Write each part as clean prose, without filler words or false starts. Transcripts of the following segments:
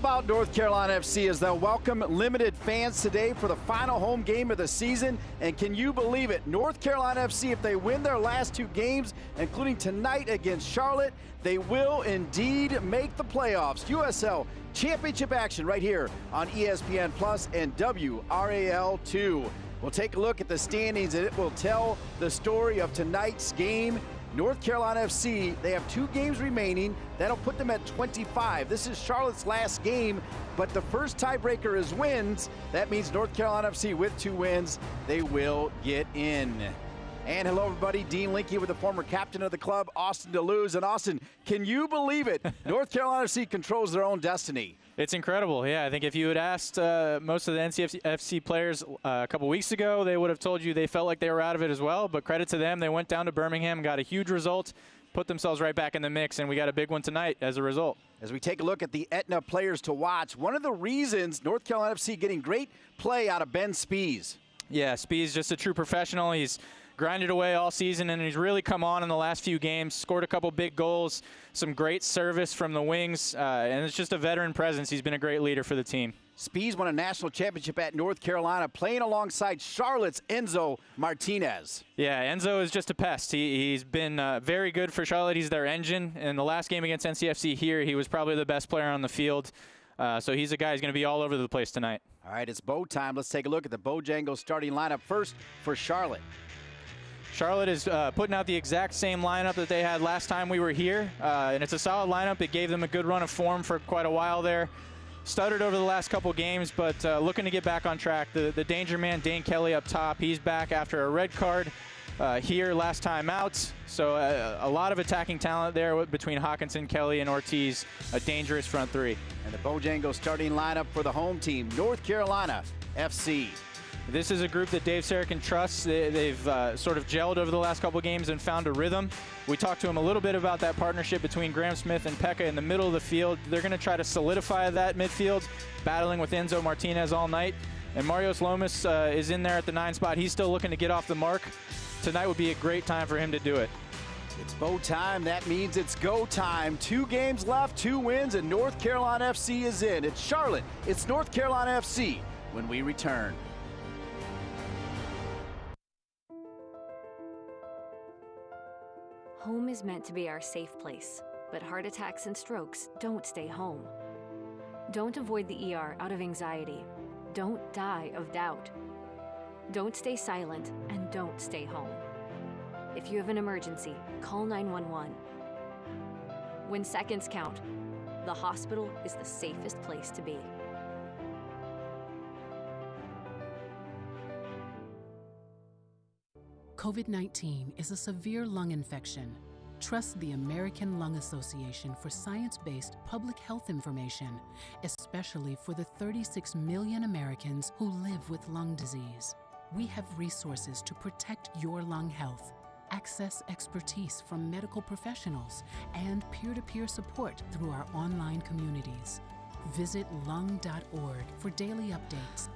about North Carolina FC as they'll welcome limited fans today for the final home game of the season. And can you believe it? North Carolina FC, if they win their last two games, including tonight against Charlotte, they will indeed make the playoffs. USL Championship action right here on ESPN Plus and WRAL2. We'll take a look at the standings and it will tell the story of tonight's game. North Carolina FC, they have 2 games remaining. That'll put them at 25. This is Charlotte's last game, but the first tiebreaker is wins. That means North Carolina FC with 2 wins, they will get in. And hello everybody, Dean Linke with the former captain of the club, Austin Deleuze. And Austin, can you believe it? North Carolina FC controls their own destiny. It's incredible, yeah. I think if you had asked most of the NCFC players a couple weeks ago, they would have told you they felt like they were out of it as well. But credit to them, they went down to Birmingham, got a huge result, put themselves right back in the mix, and we got a big one tonight as a result. As we take a look at the Aetna players to watch, one of the reasons North Carolina FC getting great play out of Ben Spees. Yeah, Spees just a true professional. He's grinded away all season, and he's really come on in the last few games, scored a couple big goals, some great service from the wings, and it's just a veteran presence. He's been a great leader for the team. Spees won a national championship at North Carolina, playing alongside Charlotte's Enzo Martinez. Yeah, Enzo is just a pest. He's been very good for Charlotte. He's their engine. In the last game against NCFC here, he was probably the best player on the field. So he's a guy who's going to be all over the place tonight. All right, it's Bo time. Let's take a look at the Bojangles starting lineup first for Charlotte. Charlotte is putting out the exact same lineup that they had last time we were here, and it's a solid lineup. It gave them a good run of form for quite a while there. Stuttered over the last couple games, but looking to get back on track. The danger man, Dane Kelly, up top. He's back after a red card here last time out. So a lot of attacking talent there between Hawkinson, Kelly, and Ortiz. A dangerous front three. And the Bojangles starting lineup for the home team, North Carolina FC. This is a group that Dave Sarachan trusts. They've sort of gelled over the last couple games and found a rhythm. We talked to him a little bit about that partnership between Graham Smith and Pekka in the middle of the field. They're going to try to solidify that midfield, battling with Enzo Martinez all night. And Marios Lomis is in there at the 9 spot. He's still looking to get off the mark. Tonight would be a great time for him to do it. It's Bo time. That means it's go time. 2 games left, 2 wins, and North Carolina FC is in. It's Charlotte. It's North Carolina FC when we return. Home is meant to be our safe place, but heart attacks and strokes don't stay home. Don't avoid the ER out of anxiety. Don't die of doubt. Don't stay silent, and don't stay home. If you have an emergency, call 911. When seconds count, the hospital is the safest place to be. COVID-19 is a severe lung infection. Trust the American Lung Association for science-based public health information, especially for the 36 million Americans who live with lung disease. We have resources to protect your lung health. Access expertise from medical professionals and peer-to-peer support through our online communities. Visit lung.org for daily updates.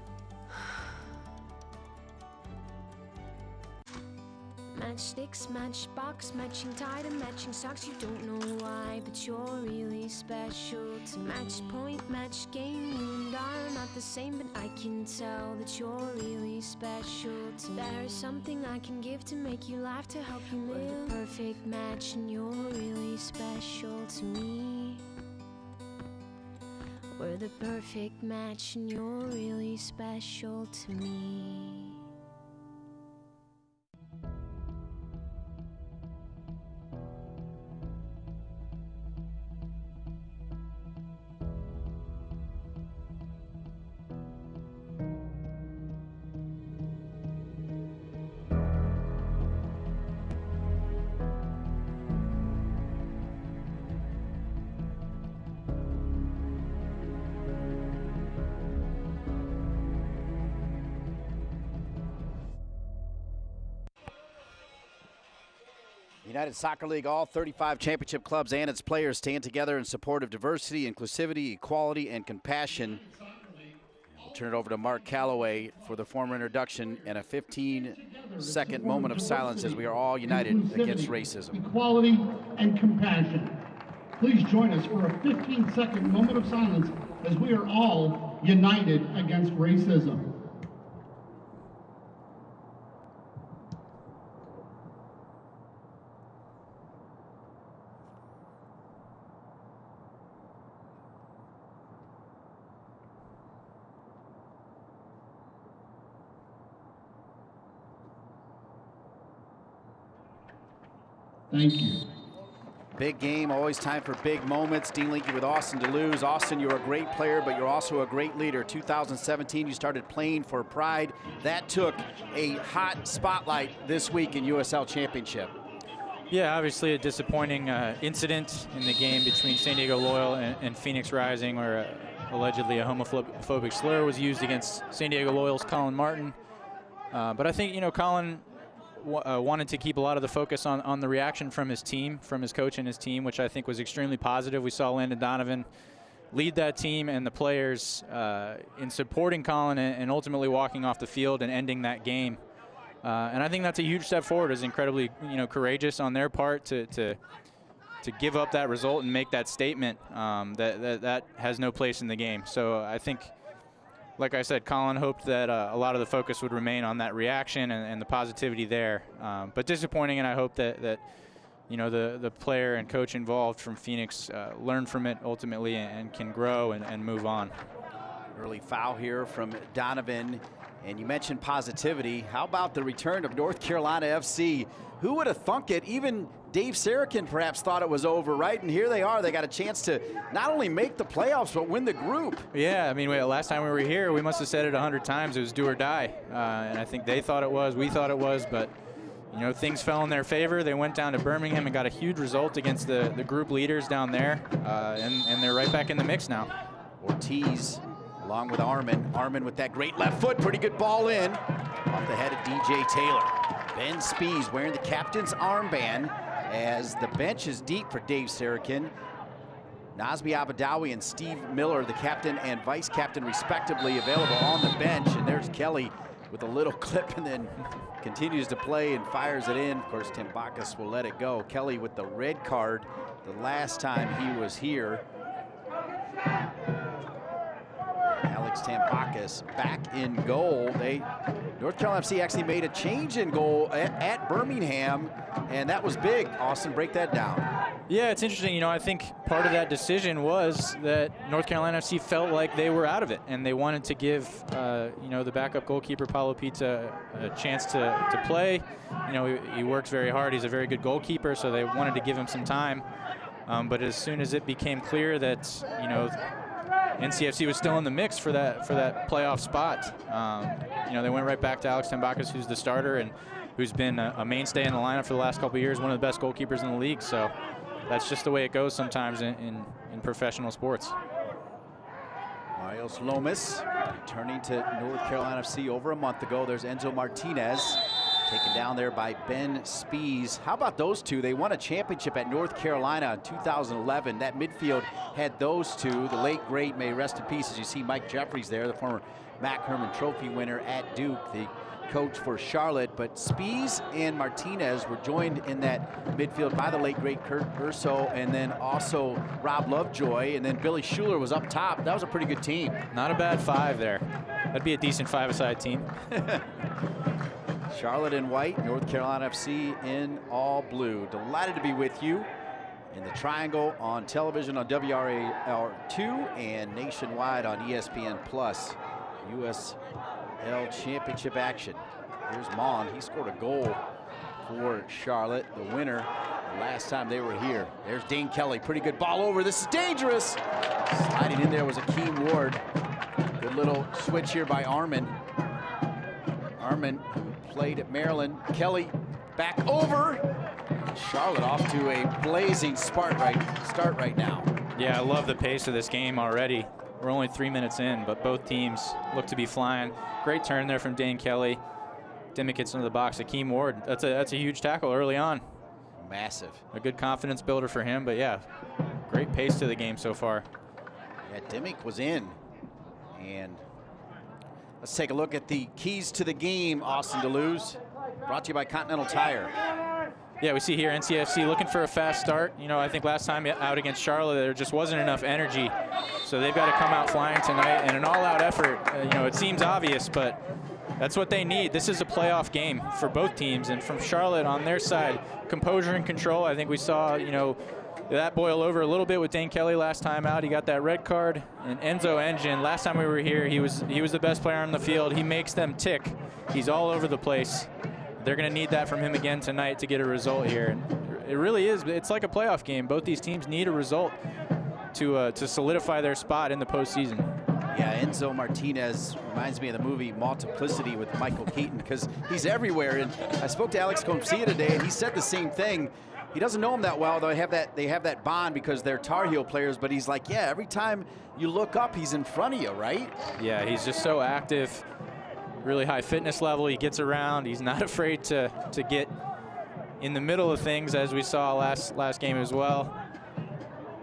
Matchsticks, matchbox, matching tie and matching socks. You don't know why, but you're really special to match point, match game. You and I are not the same, but I can tell that you're really special to me. There is something I can give to make you laugh, to help you live. We're the perfect match and you're really special to me. We're the perfect match and you're really special to me. United Soccer League, all 35 championship clubs and its players stand together in support of diversity, inclusivity, equality, and compassion. We'll turn it over to Mark Calloway for the formal introduction and a 15-second moment of silence as we are all united against racism. Equality and compassion. Please join us for a 15-second moment of silence as we are all united against racism. Thank you. Big game, always time for big moments. Dean Linke with Austin Deleuze. Austin, you're a great player, but you're also a great leader. 2017, you started playing for Pride. That took a hot spotlight this week in USL Championship. Yeah, obviously a disappointing incident in the game between San Diego Loyal and Phoenix Rising, where allegedly a homophobic slur was used against San Diego Loyal's Colin Martin. But I think, you know, Colin wanted to keep a lot of the focus on the reaction from his team, from his coach and his team, which I think was extremely positive. We saw Landon Donovan lead that team and the players in supporting Colin and ultimately walking off the field and ending that game. And I think that's a huge step forward. It's incredibly, you know, courageous on their part to give up that result and make that statement that has no place in the game. So I think, like I said, Colin hoped that a lot of the focus would remain on that reaction and the positivity there. But disappointing, and I hope that you know, the player and coach involved from Phoenix learn from it ultimately and can grow and move on. Early foul here from Donovan. And you mentioned positivity. How about the return of North Carolina FC? Who would have thunk it? Even Dave Sarakin perhaps thought it was over, right? And here they are. They got a chance to not only make the playoffs, but win the group. Yeah, I mean, last time we were here, we must have said it 100 times. It was do or die. And I think they thought it was. We thought it was. But, you know, things fell in their favor. They went down to Birmingham and got a huge result against the group leaders down there. And they're right back in the mix now. Ortiz along with Armin. Armin with that great left foot. Pretty good ball in. Off the head of DJ Taylor. Ben Spees wearing the captain's armband as the bench is deep for Dave Sarakin. Nazmi Abadawi and Steve Miller, the captain and vice captain respectively, available on the bench. And there's Kelly with a little clip and then continues to play and fires it in. Of course, Tim Bacchus will let it go. Kelly with the red card the last time he was here. Alex Tambakis back in goal. North Carolina FC actually made a change in goal at Birmingham, and that was big. Austin, break that down. Yeah, it's interesting. You know, I think part of that decision was that North Carolina FC felt like they were out of it, and they wanted to give, you know, the backup goalkeeper, Paulo Pizza, a chance to play. You know, he works very hard. He's a very good goalkeeper, so they wanted to give him some time. But as soon as it became clear that, you know, NCFC was still in the mix for that playoff spot, you know, they went right back to Alex Tambakis, who's the starter and who's been a mainstay in the lineup for the last couple of years, one of the best goalkeepers in the league. So that's just the way it goes sometimes in professional sports. Marios Lomis returning to North Carolina FC over a month ago. There's Enzo Martinez taken down there by Ben Spees. How about those two? They won a championship at North Carolina in 2011. That midfield had those two. The late, great, may rest in peace, as you see Mike Jeffries there, the former Mac Herman Trophy winner at Duke, the coach for Charlotte. But Spees and Martinez were joined in that midfield by the late, great Kurt Urso, and then also Rob Lovejoy, and then Billy Schuler was up top. That was a pretty good team. Not a bad five there. That'd be a decent five-a-side team. Charlotte in white, North Carolina FC in all blue. Delighted to be with you in the Triangle on television on WRAL2 and nationwide on ESPN Plus. USL Championship action. Here's Mon. He scored a goal for Charlotte, the winner the last time they were here. There's Dane Kelly. Pretty good ball over. This is dangerous. Sliding in there was Akeem Ward. Good little switch here by Armin. Armin, who played at Maryland. Kelly back over. Charlotte off to a blazing start right now. Yeah, I love the pace of this game already. We're only 3 minutes in, but both teams look to be flying. Great turn there from Dane Kelly. Dimmick gets into the box. Akeem Ward, that's a huge tackle early on. Massive. A good confidence builder for him, but yeah, great pace to the game so far. Yeah, Dimmick was in. And let's take a look at the keys to the game, Austin Deleuze. Brought to you by Continental Tire. Yeah, we see here NCFC looking for a fast start. You know, I think last time out against Charlotte, there just wasn't enough energy So they've got to come out flying tonight in an all-out effort. You know, it seems obvious, but that's what they need. This is a playoff game for both teams, and from Charlotte on their side, composure and control. I think we saw, you know, that boil over a little bit with Dane Kelly last time out. He got that red card. And Enzo Engine, last time we were here, he was the best player on the field. He makes them tick. He's all over the place. They're going to need that from him again tonight to get a result here. And it really is. It's like a playoff game. Both these teams need a result to solidify their spot in the postseason. Yeah, Enzo Martinez reminds me of the movie Multiplicity with Michael Keaton, because he's everywhere. And I spoke to Alex Comcia today, and he said the same thing. He doesn't know him that well, though. They have that bond because they're Tar Heel players. But he's like, yeah, every time you look up, he's in front of you, right? Yeah, he's just so active, really high fitness level. He gets around. He's not afraid to get in the middle of things, as we saw last game as well.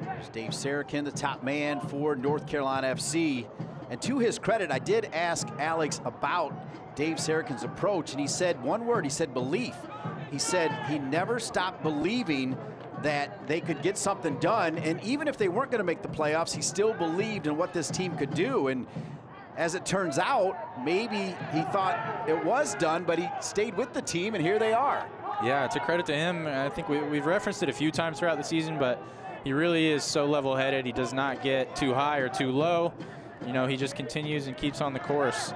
There's Dave Sarakin, the top man for North Carolina FC. And to his credit, I did ask Alex about Dave Sarakin's approach, and he said one word. He said belief. He said he never stopped believing that they could get something done, and even if they weren't going to make the playoffs, he still believed in what this team could do. And as it turns out, maybe he thought it was done, but he stayed with the team, and here they are. Yeah, it's a credit to him. I think we've referenced it a few times throughout the season, but he really is so level-headed. He does not get too high or too low. You know, he just continues and keeps on the course.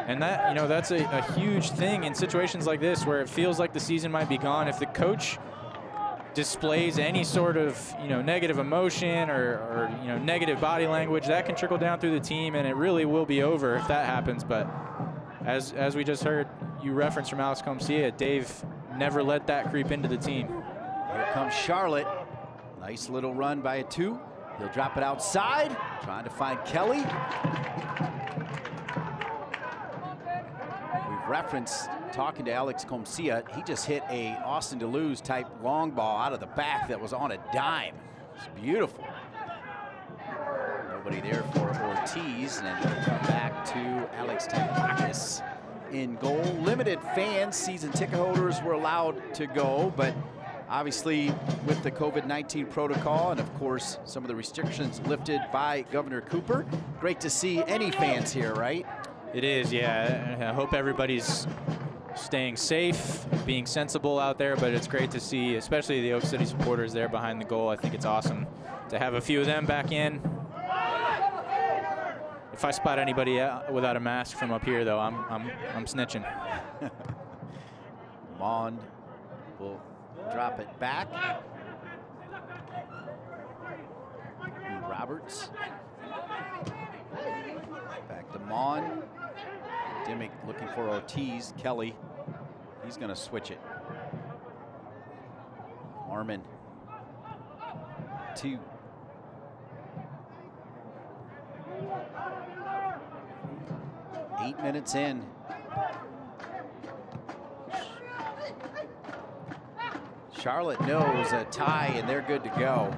And that, you know, that's a huge thing in situations like this where it feels like the season might be gone. If the coach displays any sort of, you know, negative emotion or you know, negative body language, that can trickle down through the team, and it really will be over if that happens. But as we just heard you reference from Alex Comcia, Dave never let that creep into the team. Here comes Charlotte. Nice little run by a 2. He'll drop it outside, trying to find Kelly. We've referenced talking to Alex Comcia. He just hit a Austin Deleuze type long ball out of the back that was on a dime. It's beautiful. Nobody there for Ortiz, and then we'll come back to Alex Tampakis in goal. Limited fans, season ticket holders were allowed to go, but obviously with the COVID-19 protocol and of course some of the restrictions lifted by Governor Cooper, great to see any fans here, right? It is, yeah. I hope everybody's staying safe, being sensible out there, but it's great to see, especially the Oak City supporters there behind the goal. I think it's awesome to have a few of them back in. If I spot anybody without a mask from up here, though, I'm snitching. Mond will drop it back. Roberts. Back to Mond. Dimmick looking for Ortiz. Kelly. He's going to switch it. Armin. 2. Eight minutes in. Charlotte knows a tie, and they're good to go.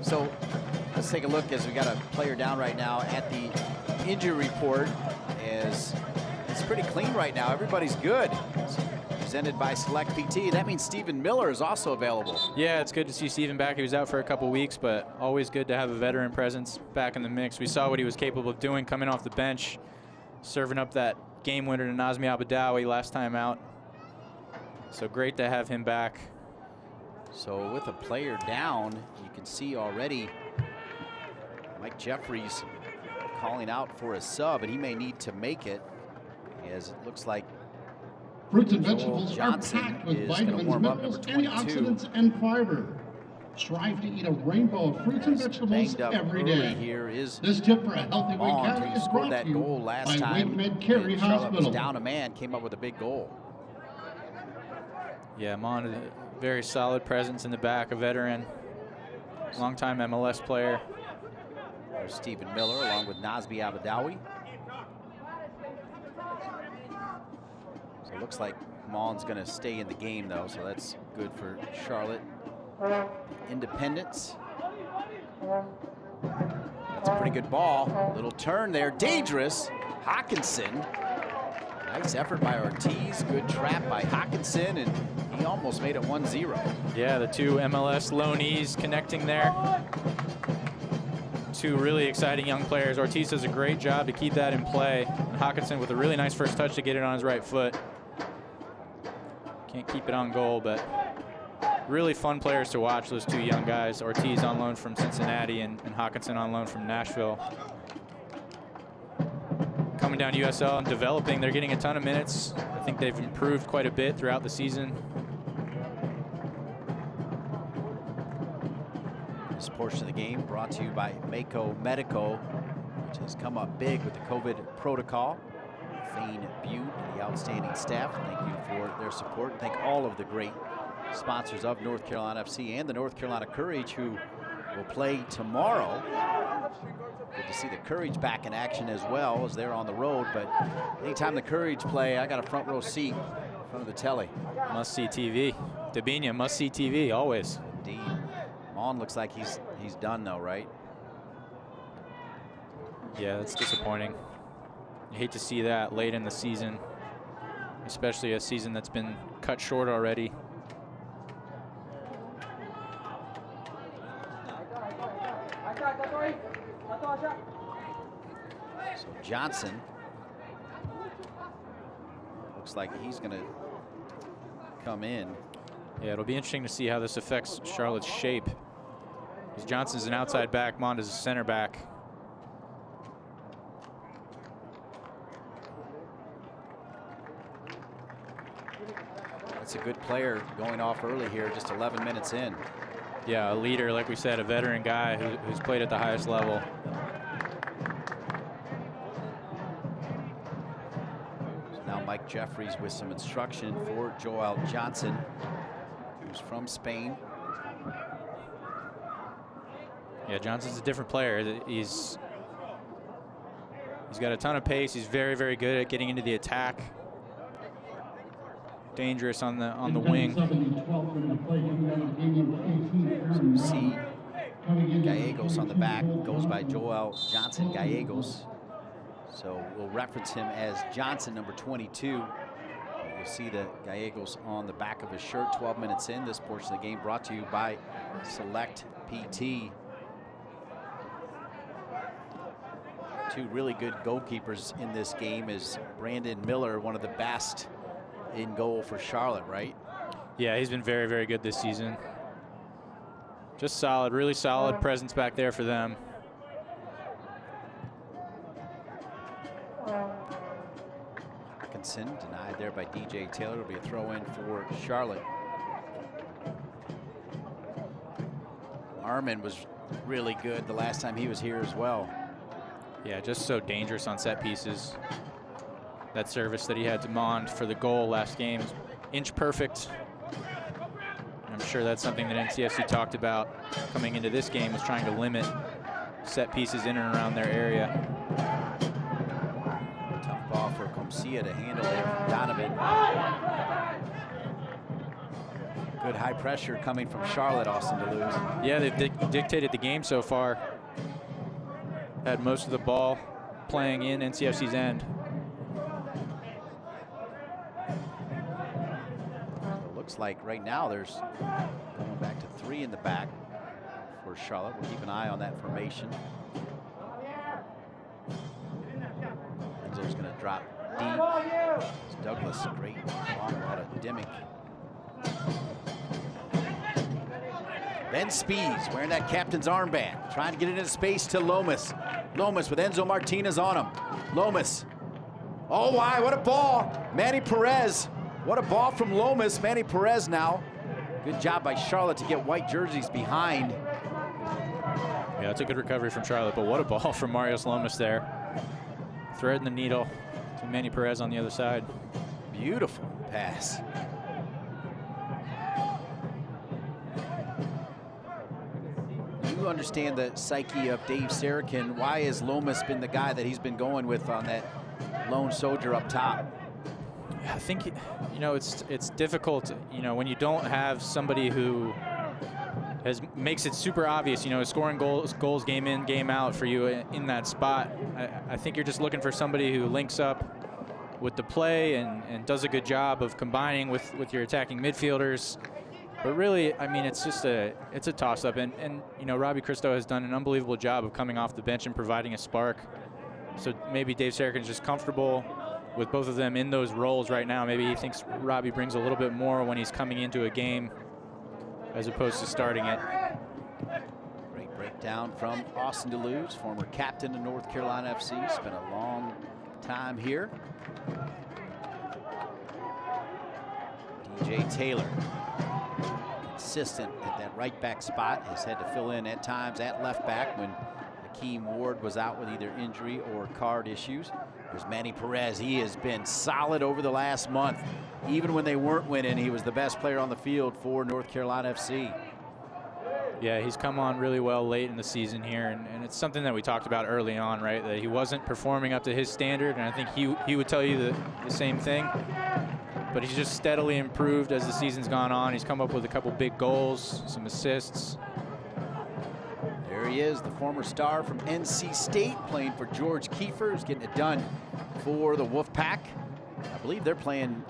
So let's take a look, as we got a player down right now, at the injury report. As it's pretty clean right now. Everybody's good. It's presented by Select PT. That means Stephen Miller is also available. Yeah, it's good to see Stephen back. He was out for a couple weeks, but always good to have a veteran presence back in the mix. We saw what he was capable of doing coming off the bench, serving up that game winner to Nazmi Abadawi last time out. So great to have him back. So with a player down, you can see already Mike Jeffries calling out for a sub, and he may need to make it, as it looks like fruits and vegetables Johnson are packed with is vitamins, warm up, minerals, number 22. antioxidants, and fiber. Strive to eat a rainbow of fruits and vegetables every day. Here is this tip for a healthy weight Mond, carry who is scored brought that to you goal last by time. Weight Med Carry Charlotte Hospital. was down a man, came up with a big goal. Yeah, Mond, a very solid presence in the back, a veteran, longtime MLS player. There's Stephen Miller along with Nazmi Abadawi. So it looks like Mond's going to stay in the game, though, so that's good for Charlotte. Independence. That's a pretty good ball. Little turn there, dangerous. Hawkinson. Nice effort by Ortiz. Good trap by Hawkinson, and he almost made it 1-0. Yeah, the two MLS loanees connecting there. Two really exciting young players. Ortiz does a great job to keep that in play. And Hawkinson with a really nice first touch to get it on his right foot. Can't keep it on goal, but really fun players to watch, those two young guys. Ortiz on loan from Cincinnati and Hawkinson on loan from Nashville. Coming down to USL and developing. They're getting a ton of minutes. I think they've improved quite a bit throughout the season. This portion of the game brought to you by Mako Medico, which has come up big with the COVID protocol. Thane Butte and the outstanding staff, thank you for their support. Thank all of the great sponsors of North Carolina FC and the North Carolina Courage, who will play tomorrow. Good to see the Courage back in action as well, as they're on the road. But anytime the Courage play, I got a front row seat in front of the telly. Must see TV. Dabinia, must see TV always. Indeed. Mon looks like he's done though, right? Yeah, that's disappointing. You hate to see that late in the season, especially a season that's been cut short already. So Johnson looks like he's going to come in. Yeah, it'll be interesting to see how this affects Charlotte's shape. Because Johnson's an outside back, Monda's a center back. That's a good player going off early here, just 11 minutes in. Yeah, a leader, like we said, a veteran guy who's played at the highest level. So now Mike Jeffries with some instruction for Joel Johnson, who's from Spain. Yeah, Johnson's a different player. He's got a ton of pace. He's very, very good at getting into the attack. Dangerous on the wing. So you see Gallegos on the back, goes by Joel Johnson Gallegos. So we'll reference him as Johnson, number 22. You'll see the Gallegos on the back of his shirt. 12 minutes in, this portion of the game brought to you by Select PT. Two really good goalkeepers in this game is Brandon Miller, one of the best in goal for Charlotte, right? Yeah, he's been very, very good this season. Just solid, really solid presence back there for them. Hawkinson denied there by DJ Taylor. It'll be a throw in for Charlotte. Armin was really good the last time he was here as well. Yeah, just so dangerous on set pieces. That service that he had to Mond for the goal last game, inch perfect. I'm sure that's something that NCFC talked about coming into this game, was trying to limit set pieces in and around their area. Tough ball for Comcia to handle there from Donovan. Good high pressure coming from Charlotte, Austin Deleuze. Yeah, they've dictated the game so far. Had most of the ball playing in NCFC's end. Looks like right now there's going back to 3 in the back for Charlotte. We'll keep an eye on that formation. Enzo's going to drop deep. It's Douglas, great long out of Dimmick. Ben Spees wearing that captain's armband, trying to get it into space to Lomis. Lomis with Enzo Martinez on him. Lomis. Oh, why? What a ball. Manny Perez. What a ball from Lomis. Manny Perez now. Good job by Charlotte to get white jerseys behind. Yeah, it's a good recovery from Charlotte, but what a ball from Marios Lomis there. Threading the needle to Manny Perez on the other side. Beautiful pass. You understand the psyche of Dave Sarakin. Why has Lomis been the guy that he's been going with on that lone soldier up top? I think, you know, it's difficult, you know, when you don't have somebody who makes it super obvious, you know, scoring goals game in, game out for you in that spot. I think you're just looking for somebody who links up with the play and does a good job of combining with your attacking midfielders. But really, I mean, it's a toss-up. And you know, Robbie Christo has done an unbelievable job of coming off the bench and providing a spark. So maybe Dave Sarkin's just comfortable with both of them in those roles right now. Maybe he thinks Robbie brings a little bit more when he's coming into a game as opposed to starting it. Great breakdown from Austin DeLuz, former captain of North Carolina FC. Spent a long time here. DJ Taylor, consistent at that right back spot, has had to fill in at times at left back when Hakeem Ward was out with either injury or card issues. There's Manny Perez. He has been solid over the last month. Even when they weren't winning, he was the best player on the field for North Carolina FC. Yeah, he's come on really well late in the season here, and it's something that we talked about early on, right? That he wasn't performing up to his standard, and I think he would tell you the same thing. But he's just steadily improved as the season's gone on. He's come up with a couple big goals, some assists. There he is, the former star from NC State, playing for George Kiefer, who's getting it done for the Wolfpack. I believe they're playing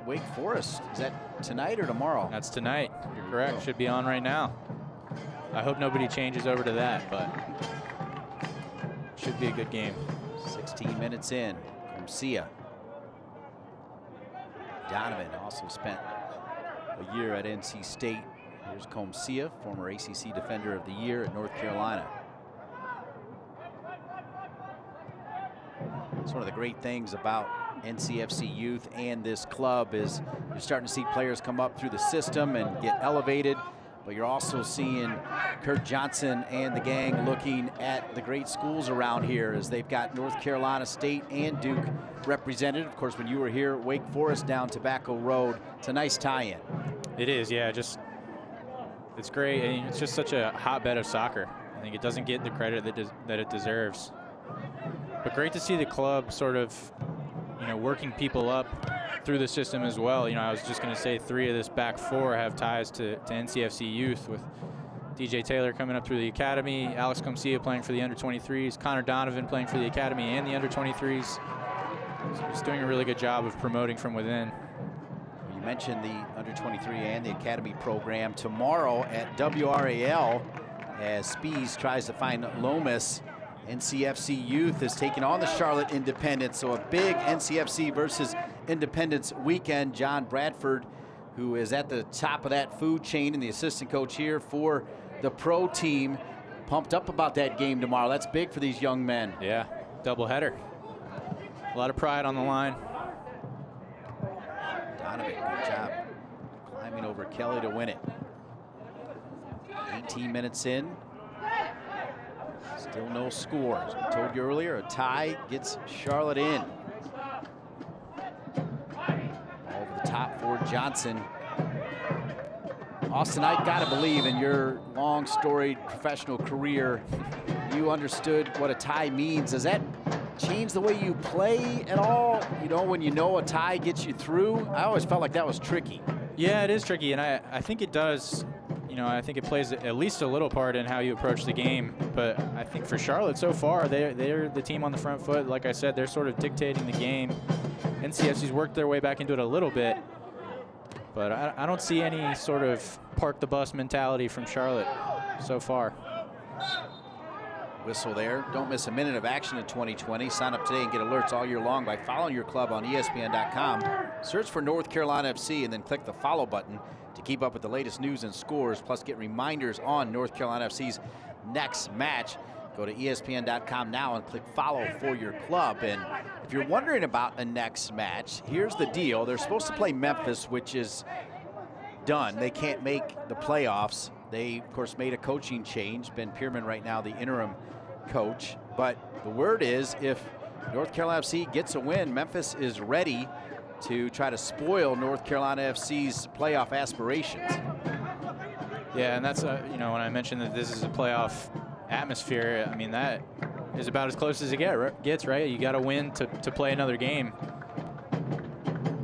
Wake Forest. Is that tonight or tomorrow? That's tonight. You're correct. Should be on right now. I hope nobody changes over to that, but should be a good game. 16 minutes in. Comcia. Donovan also spent a year at NC State. Here's Comcia, former ACC Defender of the Year at North Carolina. It's one of the great things about NCFC youth and this club is you're starting to see players come up through the system and get elevated, but you're also seeing Kurt Johnson and the gang looking at the great schools around here as they've got North Carolina State and Duke represented. Of course, when you were here, Wake Forest down Tobacco Road. It's a nice tie-in. It is, yeah. It's great. I mean, it's just such a hotbed of soccer. I think it doesn't get the credit that it deserves. But great to see the club sort of, you know, working people up through the system as well. You know, I was just going to say 3 of this back 4 have ties to NCFC youth, with DJ Taylor coming up through the academy, Alex Comcia playing for the under-23s, Connor Donovan playing for the academy and the under-23s. So he's doing a really good job of promoting from within. You mentioned the under-23 and the academy program. Tomorrow at WRAL, as Spees tries to find Lomis, NCFC Youth is taking on the Charlotte Independence. So a big NCFC versus Independence weekend. John Bradford, who is at the top of that food chain and the assistant coach here for the pro team, pumped up about that game tomorrow. That's big for these young men. Yeah, doubleheader. A lot of pride on the line. Donovan, good job climbing over Kelly to win it. 18 minutes in. Still no score. As we told you earlier, a tie gets Charlotte in. Over the top for Johnson. Austin, I gotta believe in your long storied professional career, you understood what a tie means. Does that change the way you play at all? You know, when you know a tie gets you through? I always felt like that was tricky. Yeah, it is tricky, and I think it does. You know, I think it plays at least a little part in how you approach the game. But I think for Charlotte so far, they're the team on the front foot. Like I said, they're sort of dictating the game. NCFC's worked their way back into it a little bit. But I don't see any sort of park the bus mentality from Charlotte so far. Whistle there. Don't miss a minute of action in 2020. Sign up today and get alerts all year long by following your club on ESPN.com. Search for North Carolina FC and then click the follow button to keep up with the latest news and scores, plus get reminders on North Carolina FC's next match. Go to ESPN.com now and click follow for your club. And if you're wondering about a next match, here's the deal. They're supposed to play Memphis, which is done. They can't make the playoffs. They, of course, made a coaching change. Ben Pierman right now the interim coach. But the word is if North Carolina FC gets a win, Memphis is ready to try to spoil North Carolina FC's playoff aspirations. Yeah, and that's, you know, when I mentioned that this is a playoff atmosphere, I mean, that is about as close as it gets, right? You got to win to play another game.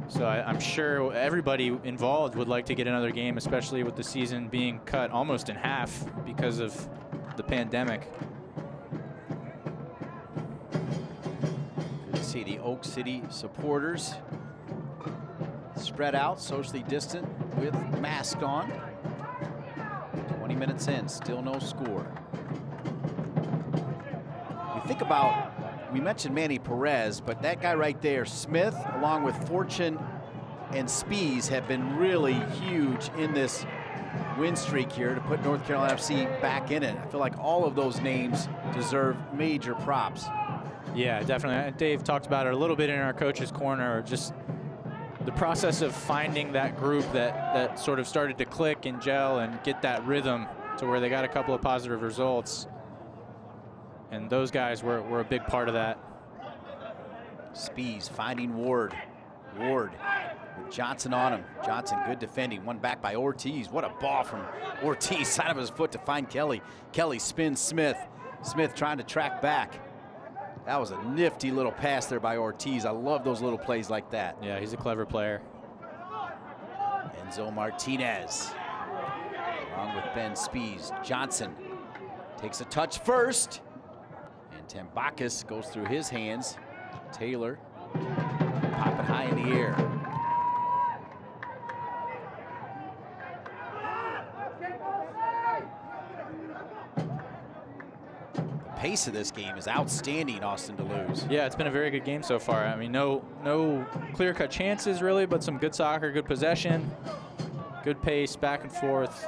So I'm sure everybody involved would like to get another game, especially with the season being cut almost in half because of the pandemic. Good see the Oak City supporters spread out, socially distant, with masks on. 20 minutes in, still no score. You think about, we mentioned Manny Perez, but that guy right there, Smith, along with Fortune and Spees, have been really huge in this win streak here to put North Carolina FC back in it. I feel like all of those names deserve major props. Yeah, definitely. Dave talked about it a little bit in our coach's corner, just the process of finding that group that sort of started to click and gel and get that rhythm to where they got a couple of positive results. And those guys were a big part of that. Spees finding Ward. Ward with Johnson on him. Johnson, good defending. One back by Ortiz. What a ball from Ortiz. Side of his foot to find Kelly. Kelly spins Smith. Smith trying to track back. That was a nifty little pass there by Ortiz. I love those little plays like that. Yeah, he's a clever player. Enzo Martinez along with Ben Spees. Johnson takes a touch first. And Tambakis goes through his hands. Taylor popping high in the air. The pace of this game is outstanding, Austin Deleuze. Yeah, it's been a very good game so far. I mean, no clear-cut chances really, but some good soccer, good possession, good pace, back and forth.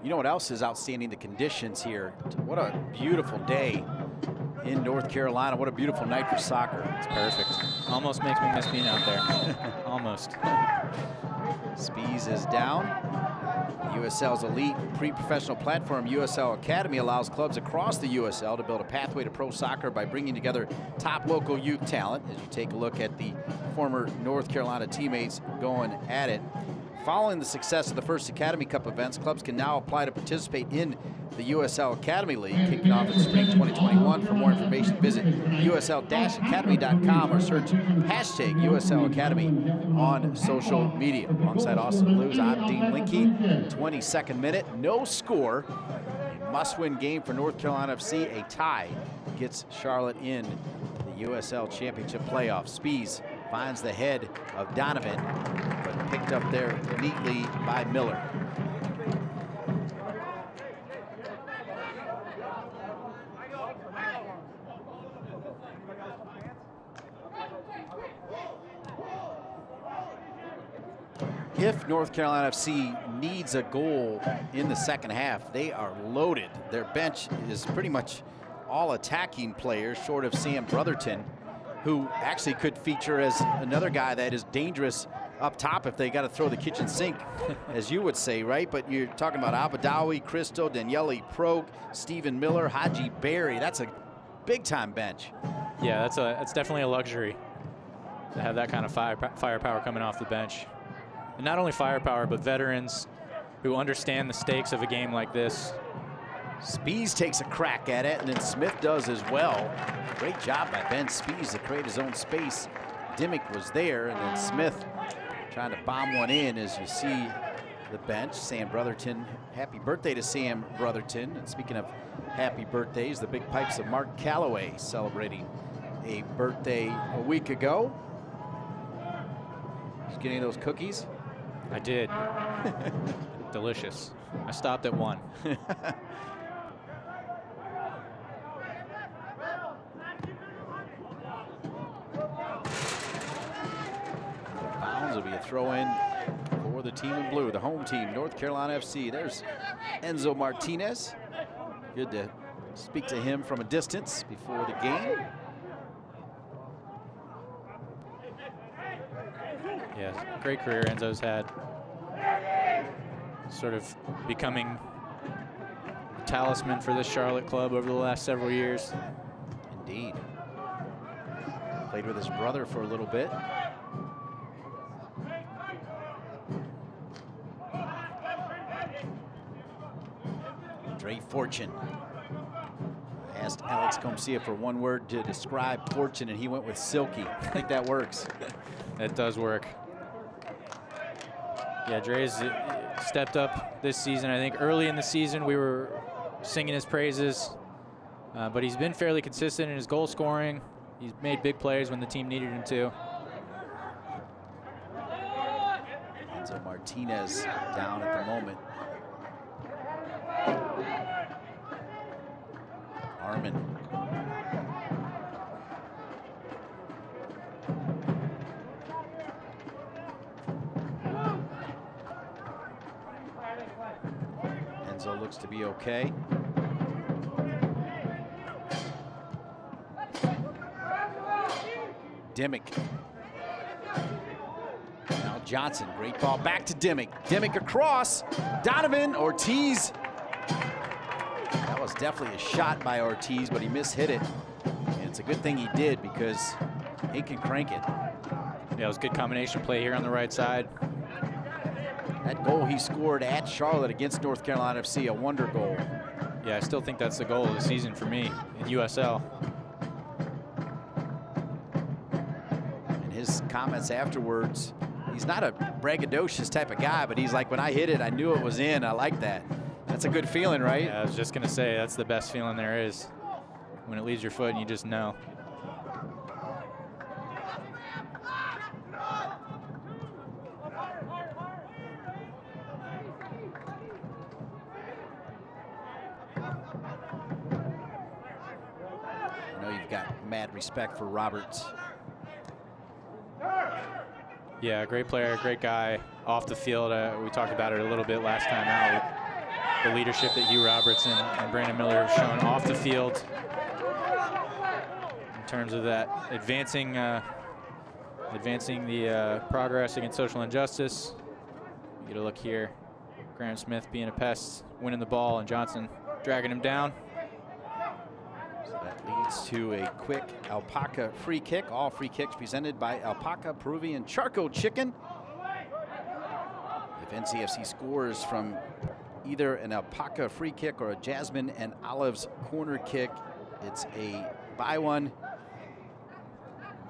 You know what else is outstanding? The conditions here. What a beautiful day in North Carolina. What a beautiful night for soccer. It's perfect. Almost makes me miss being out there. Almost. Spees is down. USL's elite pre-professional platform, USL Academy, allows clubs across the USL to build a pathway to pro soccer by bringing together top local youth talent. As you take a look at the former North Carolina teammates going at it. Following the success of the first Academy Cup events, clubs can now apply to participate in the USL Academy League, kicking off in spring 2021. For more information, visit usl-academy.com or search hashtag USL Academy on social media. Alongside Austin Deleuze, I'm Dean Linke. 22nd minute, no score. A must-win game for North Carolina FC. A tie gets Charlotte in the USL Championship playoffs. Spees finds the head of Donovan, but picked up there neatly by Miller. If North Carolina FC needs a goal in the second half, they are loaded. Their bench is pretty much all attacking players, short of Sam Brotherton, who actually could feature as another guy that is dangerous up top if they got to throw the kitchen sink, as you would say, right? But you're talking about Abadawi, Cristo, Daniele Proke, Stephen Miller, Haji Berry. That's a big-time bench. Yeah, that's definitely a luxury to have that kind of firepower coming off the bench. And not only firepower, but veterans who understand the stakes of a game like this. Spees takes a crack at it, and then Smith does as well. Great job by Ben Spees to create his own space. Dimmick was there, and then Smith trying to bomb one in as you see the bench. Sam Brotherton, happy birthday to Sam Brotherton. And speaking of happy birthdays, the Big Pipes of Mark Calloway celebrating a birthday a week ago. Did you get any of those cookies? I did. Delicious. I stopped at one. Bounds will be a throw in for the team in blue, the home team, North Carolina FC. There's Enzo Martinez. Good to speak to him from a distance before the game. Yeah, great career Enzo's had. Sort of becoming a talisman for this Charlotte club over the last several years. Indeed. Played with his brother for a little bit. Dre Fortune. I asked Alex Comcia for one word to describe Fortune, and he went with silky. I think that works. That does work. Yeah, Dre's stepped up this season. I think early in the season we were singing his praises, but he's been fairly consistent in his goal scoring. He's made big plays when the team needed him to. Enzo Martinez down at the moment. Armin. Enzo looks to be okay. Dimmick. Now Johnson, great ball back to Dimmick. Dimmick across. Donovan Ortiz. That was definitely a shot by Ortiz, but he mishit it. And it's a good thing he did because he can crank it. Yeah, it was a good combination play here on the right side. That goal he scored at Charlotte against North Carolina FC, a wonder goal. Yeah, I still think that's the goal of the season for me in USL. And his comments afterwards, he's not a braggadocious type of guy, but he's like, when I hit it, I knew it was in. I like that. That's a good feeling, right? Yeah, I was just going to say, that's the best feeling there is. When it leaves your foot and you just know. I know you've got mad respect for Roberts. Yeah, great player, great guy. Off the field, we talked about it a little bit last time out. The leadership that Hugh Roberts and Brandon Miller have shown off the field in terms of that advancing the progress against social injustice. You get a look here. Graham Smith being a pest, winning the ball, and Johnson dragging him down. So that leads to a quick Alpaca free kick. All free kicks presented by Alpaca Peruvian Charco Chicken. If NCFC scores from either an Alpaca free kick or a Jasmine and Olives corner kick, it's a buy one,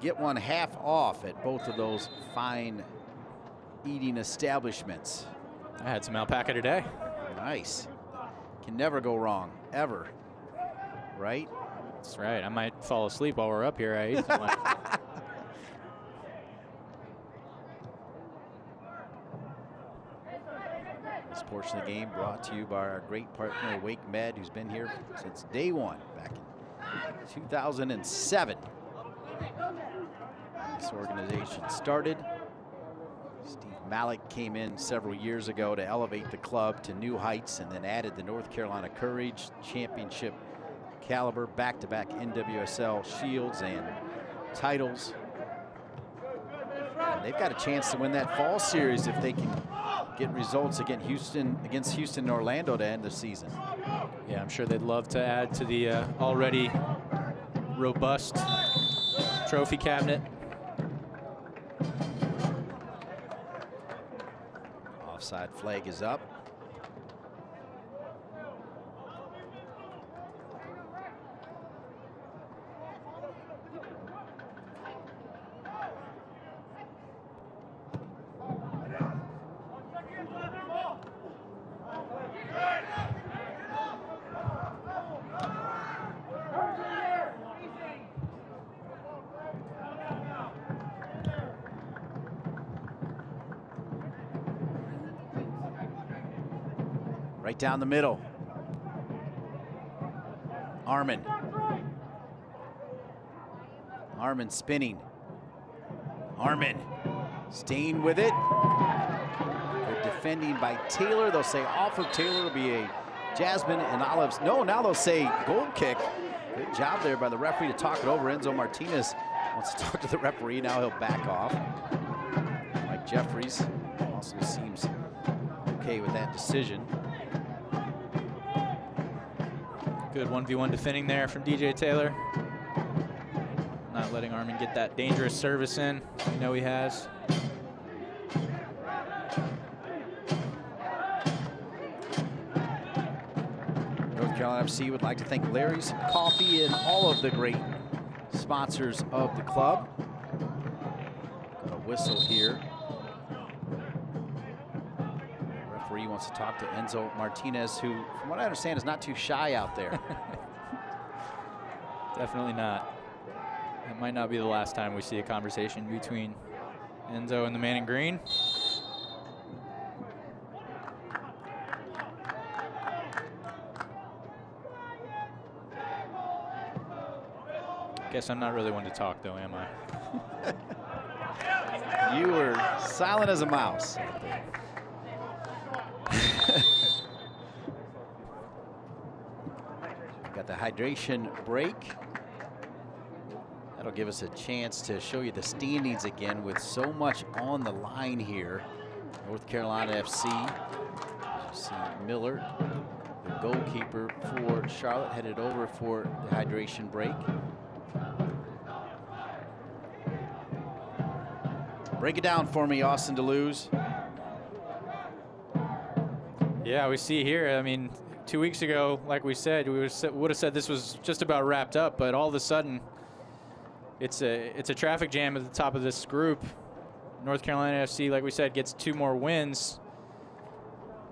get one half off at both of those fine eating establishments. I had some alpaca today. Nice. Can never go wrong, ever. Right? That's right. I might fall asleep while we're up here. I ate some. This portion of the game brought to you by our great partner, Wake Med, who's been here since day one, back in 2007. This organization started. Steve Malik came in several years ago to elevate the club to new heights and then added the North Carolina Courage championship caliber, back-to-back NWSL shields and titles. And they've got a chance to win that fall series if they can get results against Houston and Orlando to end the season. Yeah, I'm sure they'd love to add to the already robust trophy cabinet. Offside flag is up. Right down the middle. Armin. Armin spinning. Armin staying with it. Good defending by Taylor. They'll say off of Taylor will be a Jasmine and Olives. No, now they'll say goal kick. Good job there by the referee to talk it over. Enzo Martinez wants to talk to the referee. Now he'll back off. Mike Jeffries also seems okay with that decision. Good 1v1 defending there from DJ Taylor. Not letting Armin get that dangerous service in. We know he has. North Carolina FC would like to thank Larry's Coffee and all of the great sponsors of the club. Got a whistle here. he wants to talk to Enzo Martinez, who, from what I understand, is not too shy out there. Definitely not. It might not be the last time we see a conversation between Enzo and the man in green. Guess I'm not really one to talk, though, am I? You were silent as a mouse. Got the hydration break. That'll give us a chance to show you the standings again with so much on the line here. North Carolina FC. You see Miller, the goalkeeper for Charlotte, headed over for the hydration break. Break it down for me, Austin Deleuze. Yeah, we see here, I mean, 2 weeks ago, like we said, we would have said this was just about wrapped up, but all of a sudden, it's a traffic jam at the top of this group. North Carolina FC, like we said, gets 2 more wins.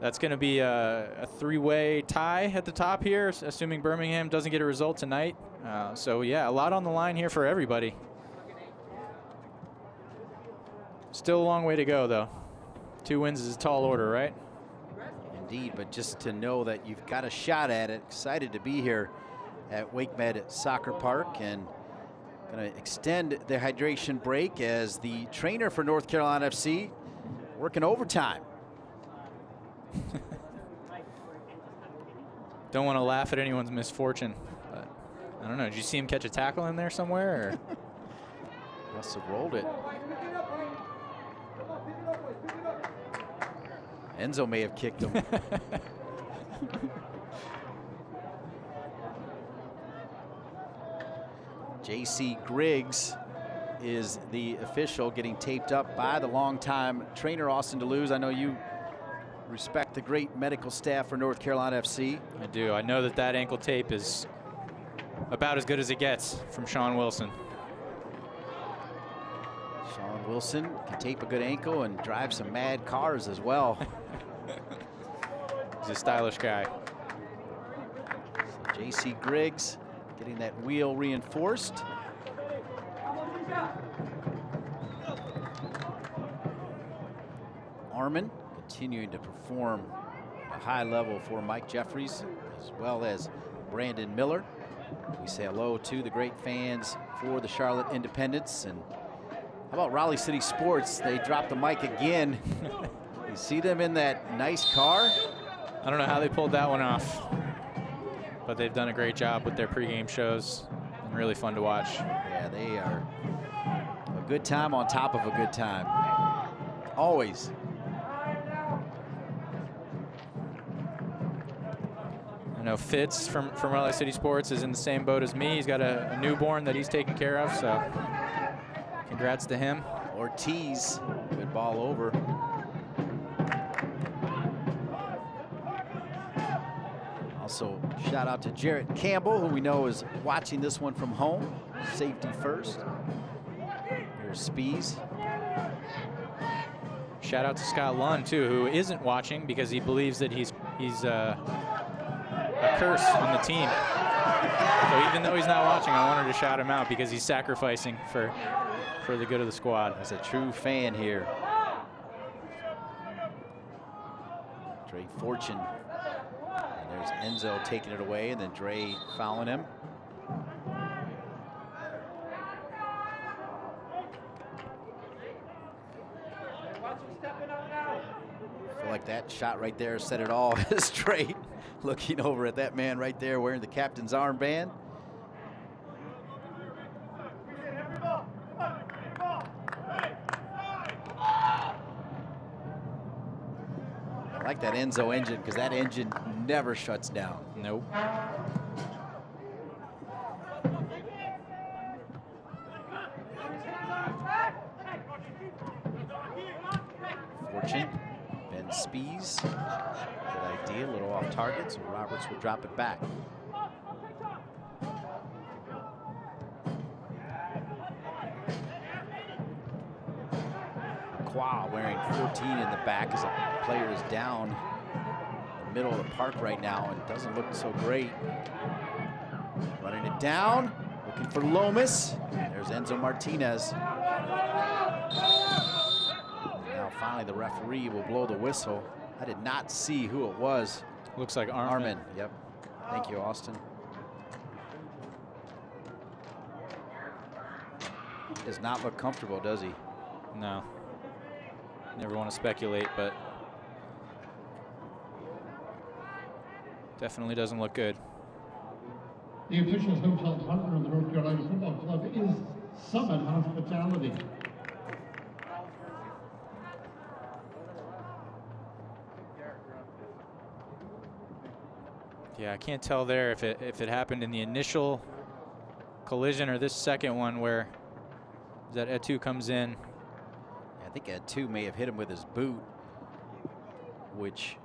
That's going to be a 3-way tie at the top here, assuming Birmingham doesn't get a result tonight. So, yeah, a lot on the line here for everybody. Still a long way to go, though. 2 wins is a tall order, right? Indeed, but just to know that you've got a shot at it. Excited to be here at WakeMed Soccer Park, and going to extend the hydration break as the trainer for North Carolina FC working overtime. Don't want to laugh at anyone's misfortune, but I don't know. Did you see him catch a tackle in there somewhere? Or? Must have rolled it. Enzo may have kicked him. J.C. Griggs is the official, getting taped up by the longtime trainer Austin Deleuze. I know you respect the great medical staff for North Carolina FC. I do. I know that that ankle tape is about as good as it gets from Sean Wilson. Sean Wilson can tape a good ankle and drive some mad cars as well. He's a stylish guy. So J.C. Griggs getting that wheel reinforced. Armin continuing to perform at a high level for Mike Jeffries, as well as Brandon Miller. We say hello to the great fans for the Charlotte Independents. And how about Raleigh City Sports? They dropped the mic again. You see them in that nice car? I don't know how they pulled that one off, but they've done a great job with their pregame shows and really fun to watch. Yeah, they are a good time on top of a good time. Always. I know Fitz from Raleigh City Sports is in the same boat as me. He's got a newborn that he's taking care of, so congrats to him. Ortiz, good ball over. Also, shout out to Jarrett Campbell, who we know is watching this one from home. Safety first. Here's Spees. Shout out to Scott Lund, too, who isn't watching because he believes that he's a curse on the team. So even though he's not watching, I wanted to shout him out because he's sacrificing for the good of the squad. As a true fan here. Dre Fortune. And there's Enzo taking it away, and then Dre fouling him. I feel like that shot right there said it all. As Dre looking over at that man right there wearing the captain's armband. I like that Enzo engine, because that engine never shuts down. Nope. Fortune, Ben Spees, good idea, a little off target, so Roberts will drop it back. Qua wearing 14 in the back as a player is down middle of the park right now. It doesn't look so great. Running it down, looking for Lomis. There's Enzo Martinez. Now finally the referee will blow the whistle. I did not see who it was. Looks like Armin. Yep. Thank you, Austin. He does not look comfortable, does he? No. Never want to speculate, but definitely doesn't look good. The official's hotel partner of the North Carolina Football Club is Summit Hospitality. Yeah, I can't tell there if it happened in the initial collision or this second one where that Etu comes in. I think Etu may have hit him with his boot, which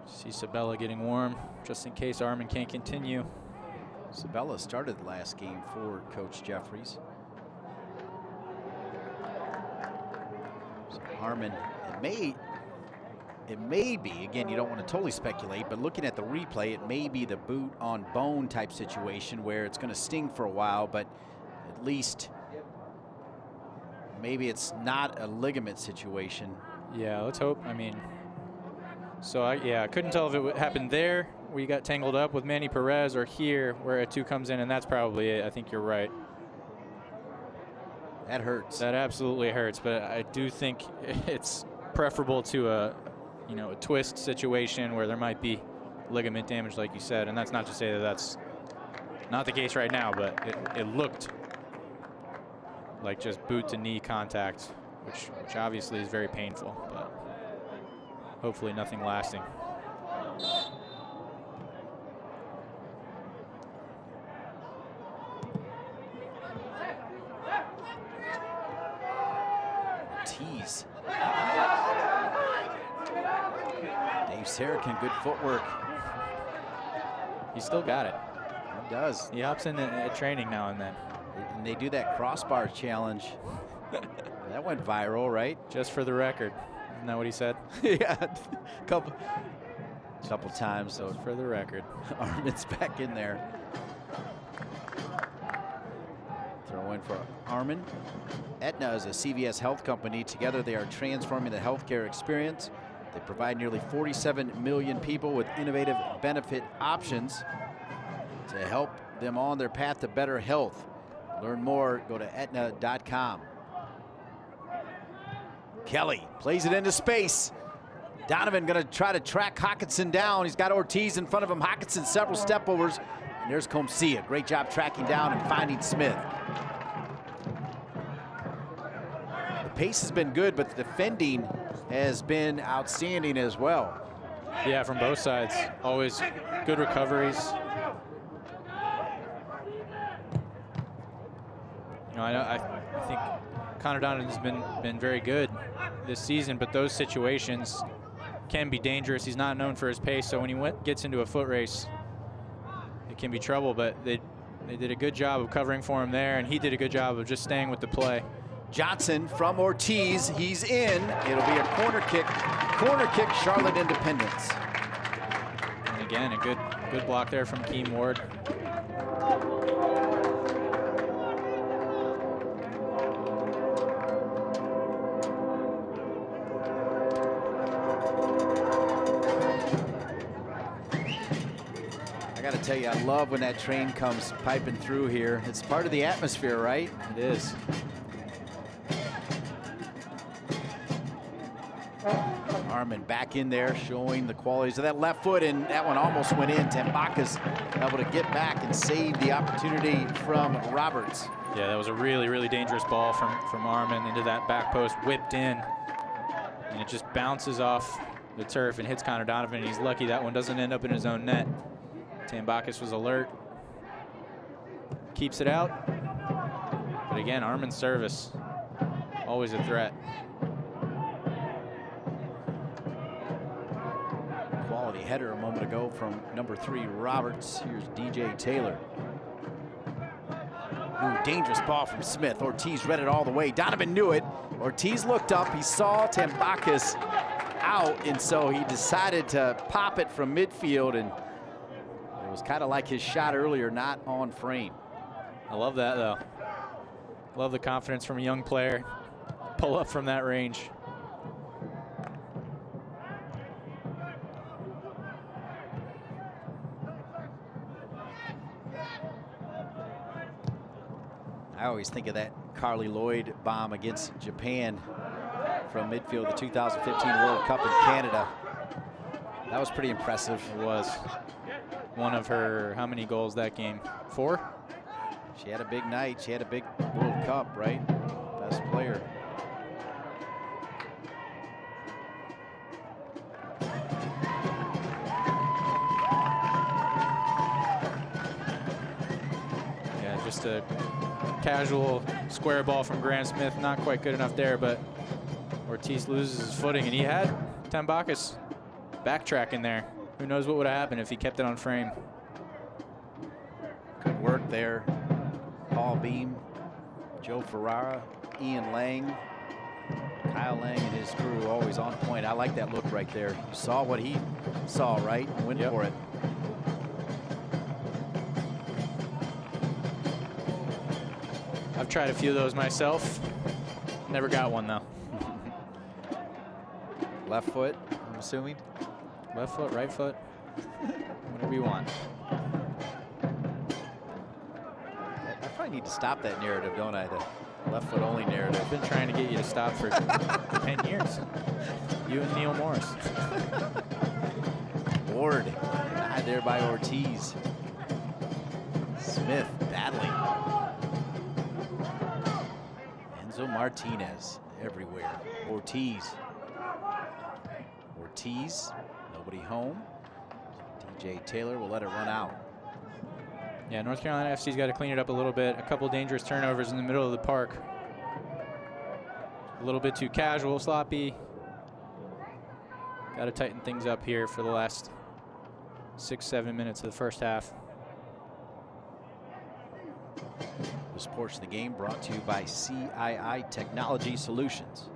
see Sabella getting warm just in case Armin can't continue. Sabella started the last game for Coach Jeffries. So Armin, it may be, again, you don't want to totally speculate, but looking at the replay, it may be the boot on bone type situation where it's going to sting for a while, but at least maybe it's not a ligament situation. Yeah, let's hope. I mean, so I couldn't tell if it happened there where you got tangled up with Manny Perez or here where Etu comes in, and that's probably it. I think you're right. That hurts. That absolutely hurts, but I do think it's preferable to a twist situation where there might be ligament damage, like you said, and that's not to say that that's not the case right now, but it looked like just boot to knee contact, which obviously is very painful, but hopefully nothing lasting. Tease. Dave Sarakin, good footwork. He's still got it. He does. He hops in at training now and then. And they do that crossbar challenge. That went viral, right? Just for the record. Isn't that what he said? Yeah, couple times. So for the record. Armin's back in there. Throw in for Armin. Aetna is a CVS health company. Together they are transforming the healthcare experience. They provide nearly 47 million people with innovative benefit options to help them on their path to better health. Learn more, go to Aetna.com. Kelly plays it into space. Donovan going to try to track Hawkinson down. He's got Ortiz in front of him. Hawkinson several step overs. And there's Comcia. Great job tracking down and finding Smith. The pace has been good, but the defending has been outstanding as well. Yeah, from both sides. Always good recoveries. I think Connor Donovan's been very good this season, but those situations can be dangerous. He's not known for his pace, so when he gets into a foot race, it can be trouble, but they did a good job of covering for him there, and he did a good job of just staying with the play. Johnson from Ortiz, he's in. It'll be a corner kick, Charlotte Independence. And again, a good block there from Keem Ward. Tell you, I love when that train comes piping through here. It's part of the atmosphere, right? It is. Armin back in there, showing the qualities of that left foot, and that one almost went in. Tambaka's able to get back and save the opportunity from Roberts. Yeah, that was a really, really dangerous ball from Armin into that back post, whipped in, and it just bounces off the turf and hits Connor Donovan. He's lucky that one doesn't end up in his own net. Tambakis was alert, keeps it out, but again, Armin's service, always a threat. Quality header a moment ago from number 3, Roberts. Here's DJ Taylor. Ooh, dangerous ball from Smith. Ortiz read it all the way. Donovan knew it. Ortiz looked up. He saw Tambakis out, and so he decided to pop it from midfield, and it was kind of like his shot earlier, not on frame. I love that, though. Love the confidence from a young player. Pull up from that range. I always think of that Carly Lloyd bomb against Japan from midfield, the 2015 World Cup in Canada. That was pretty impressive. It was one of her, how many goals that game? 4? She had a big night. She had a big World Cup, right? Best player. Yeah, just a casual square ball from Graham Smith. Not quite good enough there, but Ortiz loses his footing, and he had Tambakis backtracking there. Who knows what would have happened if he kept it on frame. Good work there. Paul Beam, Joe Ferrara, Ian Lang, Kyle Lang and his crew always on point. I like that look right there. You saw what he saw, right? Went for it. I've tried a few of those myself. Never got one, though. Left foot, I'm assuming. Left foot, right foot, whatever you want. I probably need to stop that narrative, don't I? The left foot only narrative. I've been trying to get you to stop for 10 years. You and Neil Morris. Ward, denied there by Ortiz. Smith battling. Enzo Martinez everywhere. Ortiz. Ortiz, nobody home. DJ Taylor will let it run out. Yeah, North Carolina FC's got to clean it up a little bit. A couple dangerous turnovers in the middle of the park. A little bit too casual, sloppy. Got to tighten things up here for the last 6-7 minutes of the first half. This portion of the game brought to you by CII Technology Solutions.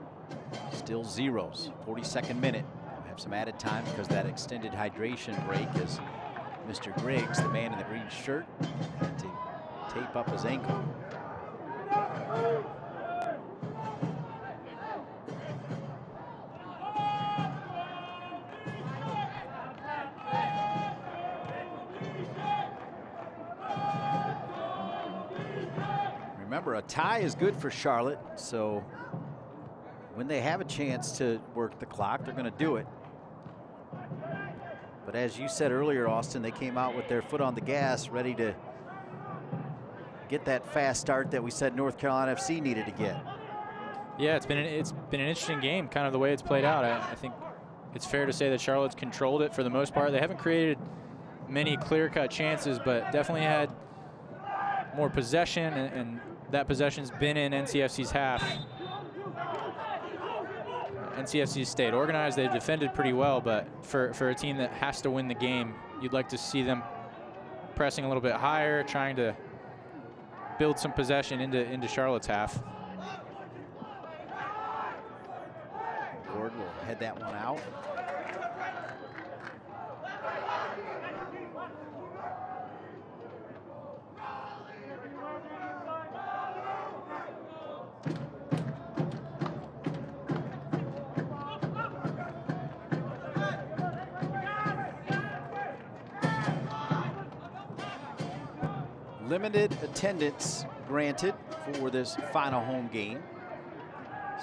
Still zeros, 42nd minute. We'll have some added time because that extended hydration break is Mr. Griggs, the man in the green shirt, had to tape up his ankle. Remember, a tie is good for Charlotte, so when they have a chance to work the clock, they're going to do it. But as you said earlier, Austin, they came out with their foot on the gas, ready to get that fast start that we said North Carolina FC needed to get. Yeah, it's been an interesting game, kind of the way it's played out. I think it's fair to say that Charlotte's controlled it for the most part. They haven't created many clear-cut chances, but definitely had more possession, and that possession's been in NCFC's half. NCFC stayed organized. They've defended pretty well, but for a team that has to win the game, you'd like to see them pressing a little bit higher, trying to build some possession into Charlotte's half. Ward will head that one out. Limited attendance granted for this final home game.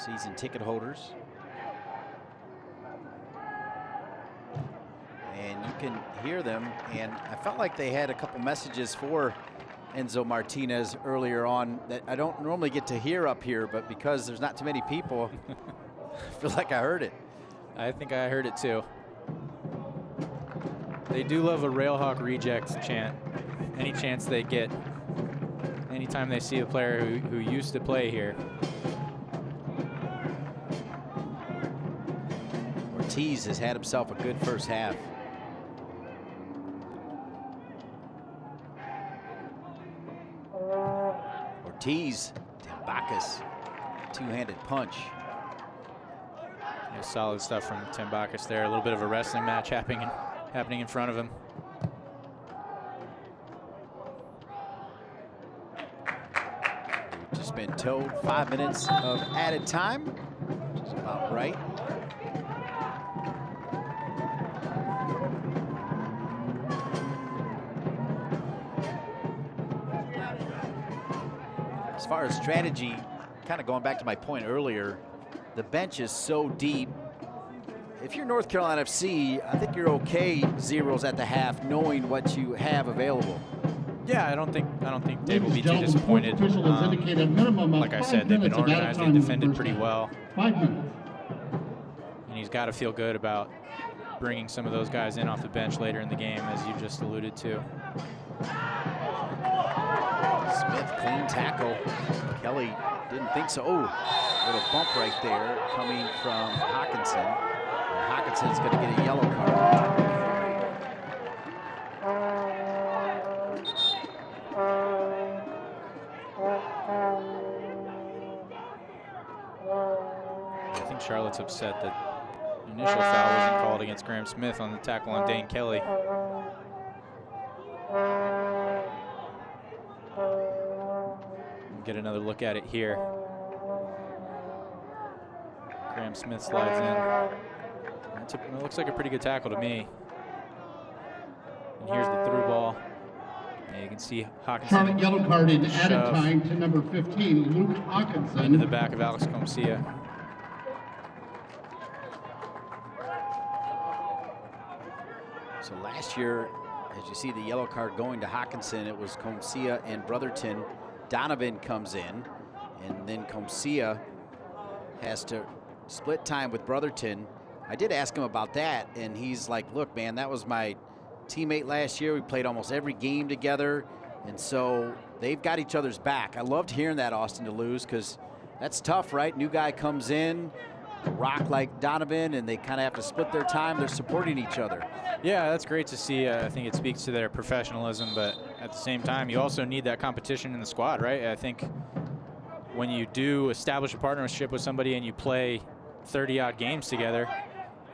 Season ticket holders. And you can hear them, and I felt like they had a couple messages for Enzo Martinez earlier on that I don't normally get to hear up here, but because there's not too many people, I feel like I heard it. I think I heard it too. They do love a Railhawk reject chant. Any chance they get, anytime they see a player who used to play here. Ortiz has had himself a good first half. Ortiz, Bacchus, two-handed punch. Yeah, solid stuff from Tim Bacchus there. A little bit of a wrestling match happening in front of him. Just been told 5 minutes of added time, which is about right. As far as strategy, kind of going back to my point earlier, the bench is so deep. If you're North Carolina FC, I think you're okay zeros at the half, knowing what you have available. Yeah, I don't think Dave will be too disappointed. Like I said, they've been organized, they defended pretty well. 5 minutes. And he's got to feel good about bringing some of those guys in off the bench later in the game, as you just alluded to. Smith, clean tackle. Kelly didn't think so. Oh, little bump right there coming from Hawkinson. And Hawkinson's going to get a yellow card. I think Charlotte's upset that the initial foul wasn't called against Graham Smith on the tackle on Dane Kelly. Get another look at it here. Graham Smith slides in. It looks like a pretty good tackle to me. And here's the through ball. And you can see Hawkinson. Charlotte yellow card in added time to number 15, Luke Hawkinson. Into the back of Alex Comcia. So last year, as you see the yellow card going to Hawkinson, it was Comcia and Brotherton. Donovan comes in, and then Comcia has to split time with Brotherton. I did ask him about that, and he's like, look, man, that was my teammate last year. We played almost every game together, and so they've got each other's back. I loved hearing that, Austin Deleuze, because that's tough, right? New guy comes in, rock like Donovan, and they kind of have to split their time. They're supporting each other. Yeah, that's great to see. I think it speaks to their professionalism, but at the same time, you also need that competition in the squad, right? I think when you do establish a partnership with somebody and you play 30-odd games together,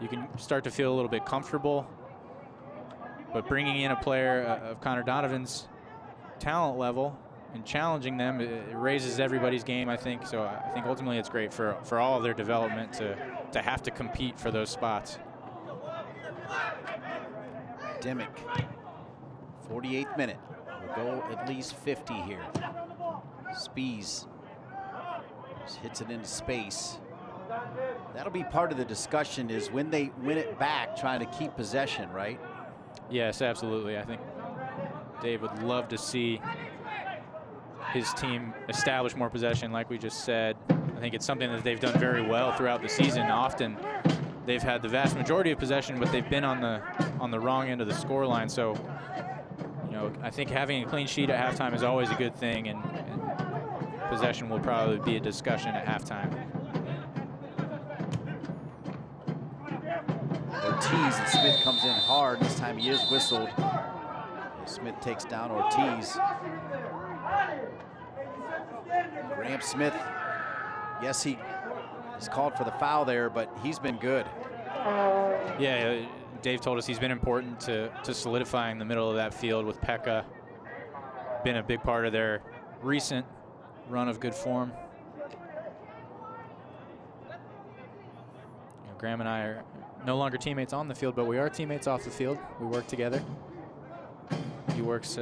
you can start to feel a little bit comfortable. But bringing in a player of Connor Donovan's talent level and challenging them, it raises everybody's game, I think. So I think ultimately it's great for all of their development to have to compete for those spots. Dimick, 48th minute. We'll go at least 50 here. Spies just hits it into space. That'll be part of the discussion, is when they win it back, trying to keep possession, right? Yes, absolutely. I think Dave would love to see his team establish more possession, like we just said. I think it's something that they've done very well throughout the season. Often they've had the vast majority of possession, but they've been on the wrong end of the score line. So, you know, I think having a clean sheet at halftime is always a good thing, and possession will probably be a discussion at halftime. Ortiz, and Smith comes in hard. This time he is whistled. Smith takes down Ortiz. Graham Smith, yes, he is called for the foul there, but he's been good. Yeah, Dave told us he's been important to solidifying the middle of that field with Pekka. Been a big part of their recent run of good form. You know, Graham and I are no longer teammates on the field, but we are teammates off the field. We work together. He works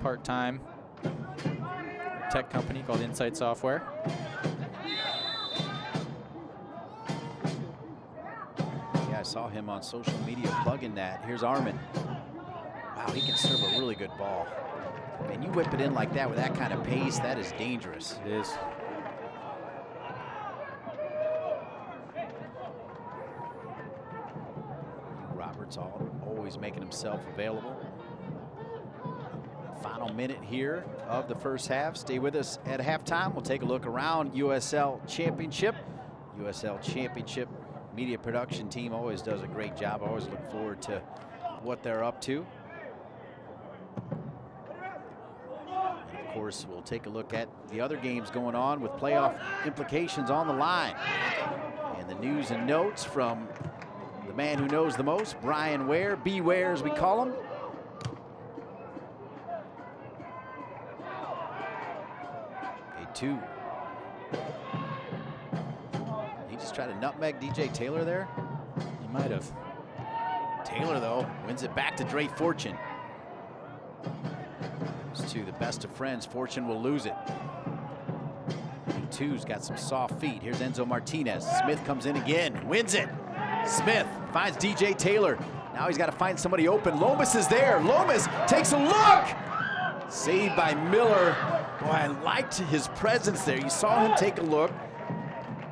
part-time at a tech company called Insight Software. Yeah, I saw him on social media plugging that. Here's Armin. Wow, he can serve a really good ball. Man, you whip it in like that with that kind of pace, that is dangerous. It is. Roberts always making himself available. Final minute here of the first half. Stay with us at halftime. We'll take a look around USL Championship. USL Championship media production team always does a great job. I always look forward to what they're up to. And of course, we'll take a look at the other games going on with playoff implications on the line. And the news and notes from the man who knows the most, Brian Ware, B-Ware as we call him. A2. He just tried to nutmeg DJ Taylor there. He might have. Taylor, though, wins it back to Dre Fortune. Those two, the best of friends. Fortune will lose it. A2's got some soft feet. Here's Enzo Martinez. Smith comes in again, wins it. Smith finds DJ Taylor. Now he's got to find somebody open. Lomis is there. Lomis takes a look. Saved by Miller. Boy, I liked his presence there. You saw him take a look.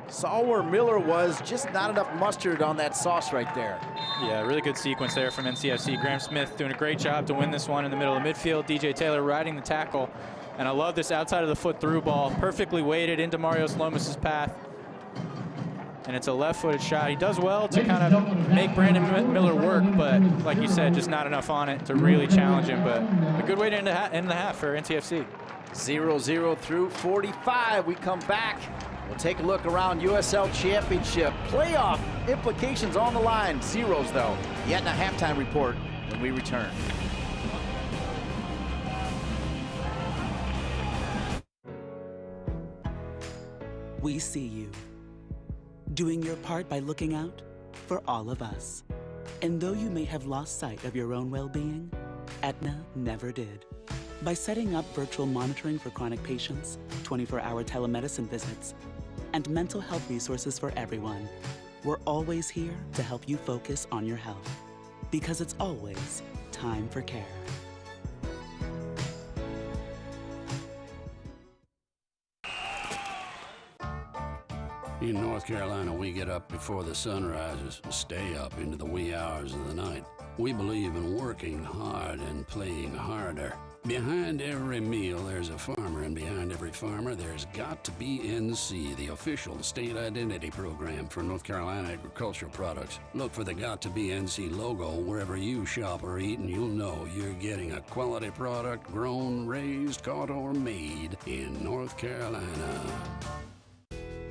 Saw where Miller was, just not enough mustard on that sauce right there. Yeah, really good sequence there from NCFC. Graham Smith doing a great job to win this one in the middle of midfield. DJ Taylor riding the tackle. And I love this outside of the foot through ball. Perfectly weighted into Marios Lomis' path. And it's a left-footed shot. He does well to kind of make Brandon Miller work, but like you said, just not enough on it to really challenge him. But a good way to end the half for NCFC. 0-0 through 45. We come back. We'll take a look around USL Championship. Playoff implications on the line. Zeros, though. Yet in a halftime report when we return. We see you, doing your part by looking out for all of us. And though you may have lost sight of your own well-being, Aetna never did. By setting up virtual monitoring for chronic patients, 24-hour telemedicine visits, and mental health resources for everyone, we're always here to help you focus on your health. Because it's always time for care. In North Carolina, we get up before the sun rises and stay up into the wee hours of the night. We believe in working hard and playing harder. Behind every meal, there's a farmer, and behind every farmer, there's got to be NC, the official state identity program for North Carolina agricultural products. Look for the Got to Be NC logo wherever you shop or eat, and you'll know you're getting a quality product grown, raised, caught, or made in North Carolina.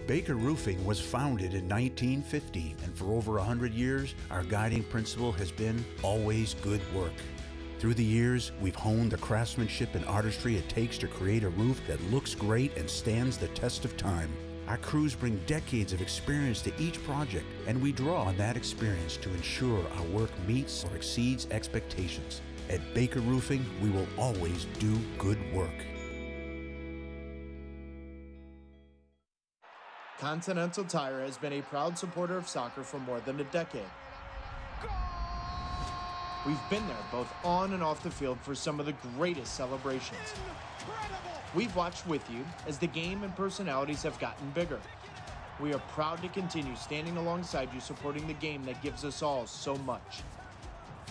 Baker Roofing was founded in 1950, and for over 100 years, our guiding principle has been always good work. Through the years, we've honed the craftsmanship and artistry it takes to create a roof that looks great and stands the test of time. Our crews bring decades of experience to each project, and we draw on that experience to ensure our work meets or exceeds expectations. At Baker Roofing, we will always do good work. Continental Tire has been a proud supporter of soccer for more than a decade. We've been there both on and off the field for some of the greatest celebrations. We've watched with you as the game and personalities have gotten bigger. We are proud to continue standing alongside you, supporting the game that gives us all so much.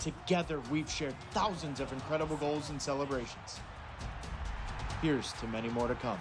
Together, we've shared thousands of incredible goals and celebrations. Here's to many more to come.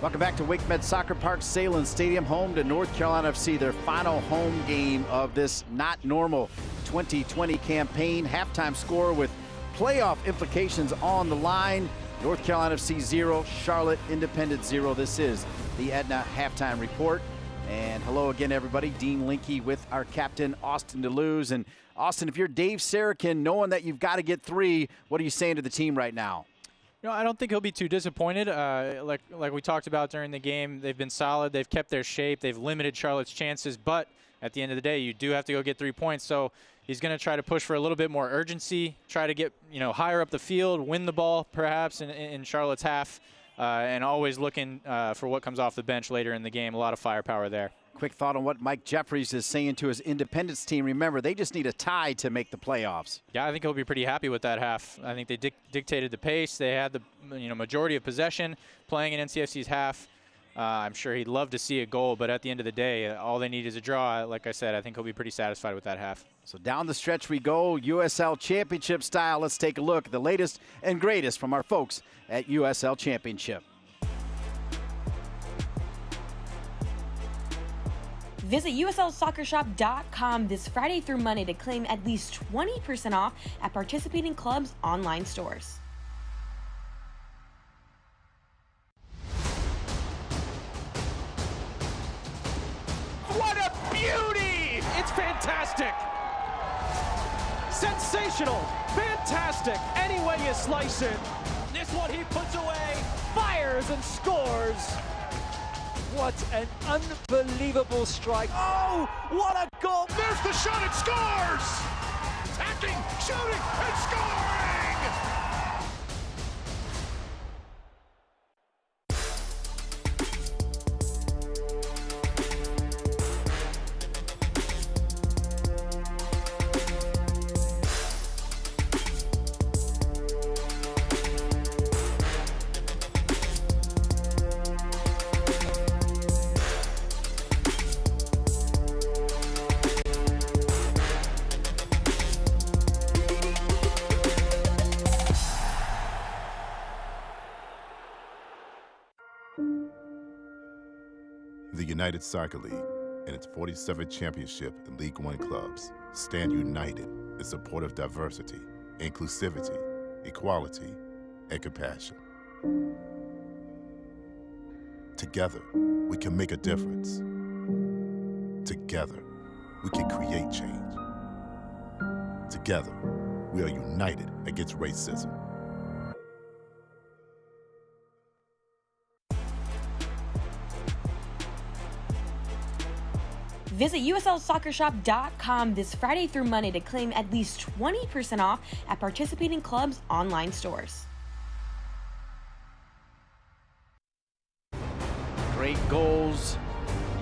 Welcome back to WakeMed Soccer Park, Salem Stadium, home to North Carolina FC, their final home game of this not normal 2020 campaign. Halftime score with playoff implications on the line. North Carolina FC 0, Charlotte Independent 0. This is the Aetna halftime report. And hello again, everybody. Dean Linke with our captain, Austin DeLuz. And Austin, if you're Dave Sarakin, knowing that you've got to get 3, what are you saying to the team right now? You know, I don't think he'll be too disappointed. Like we talked about during the game, they've been solid. They've kept their shape. They've limited Charlotte's chances. But at the end of the day, you do have to go get 3 points. So he's going to try to push for a little bit more urgency, try to get higher up the field, win the ball perhaps in Charlotte's half, and always looking for what comes off the bench later in the game. A lot of firepower there. Quick thought on what Mike Jeffries is saying to his Independence team. Remember, they just need a tie to make the playoffs. Yeah, I think he'll be pretty happy with that half. I think they dictated the pace. They had the majority of possession playing in NCFC's half. I'm sure he'd love to see a goal, but at the end of the day, all they need is a draw. Like I said, I think he'll be pretty satisfied with that half. So down the stretch we go, USL Championship style. Let's take a look at the latest and greatest from our folks at USL Championship. Visit USLSoccerShop.com this Friday through Monday to claim at least 20% off at participating clubs' online stores. What a beauty! It's fantastic! Sensational! Fantastic! Any way you slice it. This one he puts away, fires and scores! What an unbelievable strike. Oh, what a goal! There's the shot, it scores! Attacking, shooting, and scoring! The United Soccer League and its 47th championship in League One clubs stand united in support of diversity, inclusivity, equality, and compassion. Together, we can make a difference. Together, we can create change. Together, we are united against racism. Visit USLSoccerShop.com this Friday through Monday to claim at least 20% off at participating clubs' online stores. Great goals.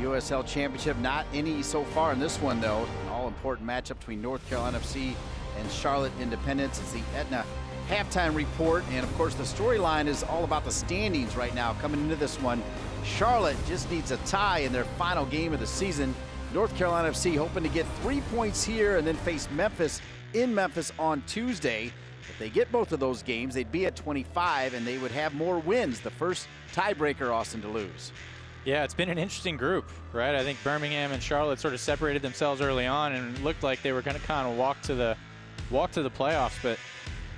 USL Championship, not any so far in this one, though. An all-important matchup between North Carolina FC and Charlotte Independence. It's the Aetna halftime report, and of course the storyline is all about the standings right now coming into this one. Charlotte just needs a tie in their final game of the season. North Carolina FC hoping to get 3 points here and then face Memphis in Memphis on Tuesday. If they get both of those games, they'd be at 25 and they would have more wins. The first tiebreaker, Austin, to lose. Yeah, it's been an interesting group, right? I think Birmingham and Charlotte sort of separated themselves early on and looked like they were going to kind of walk to the playoffs, but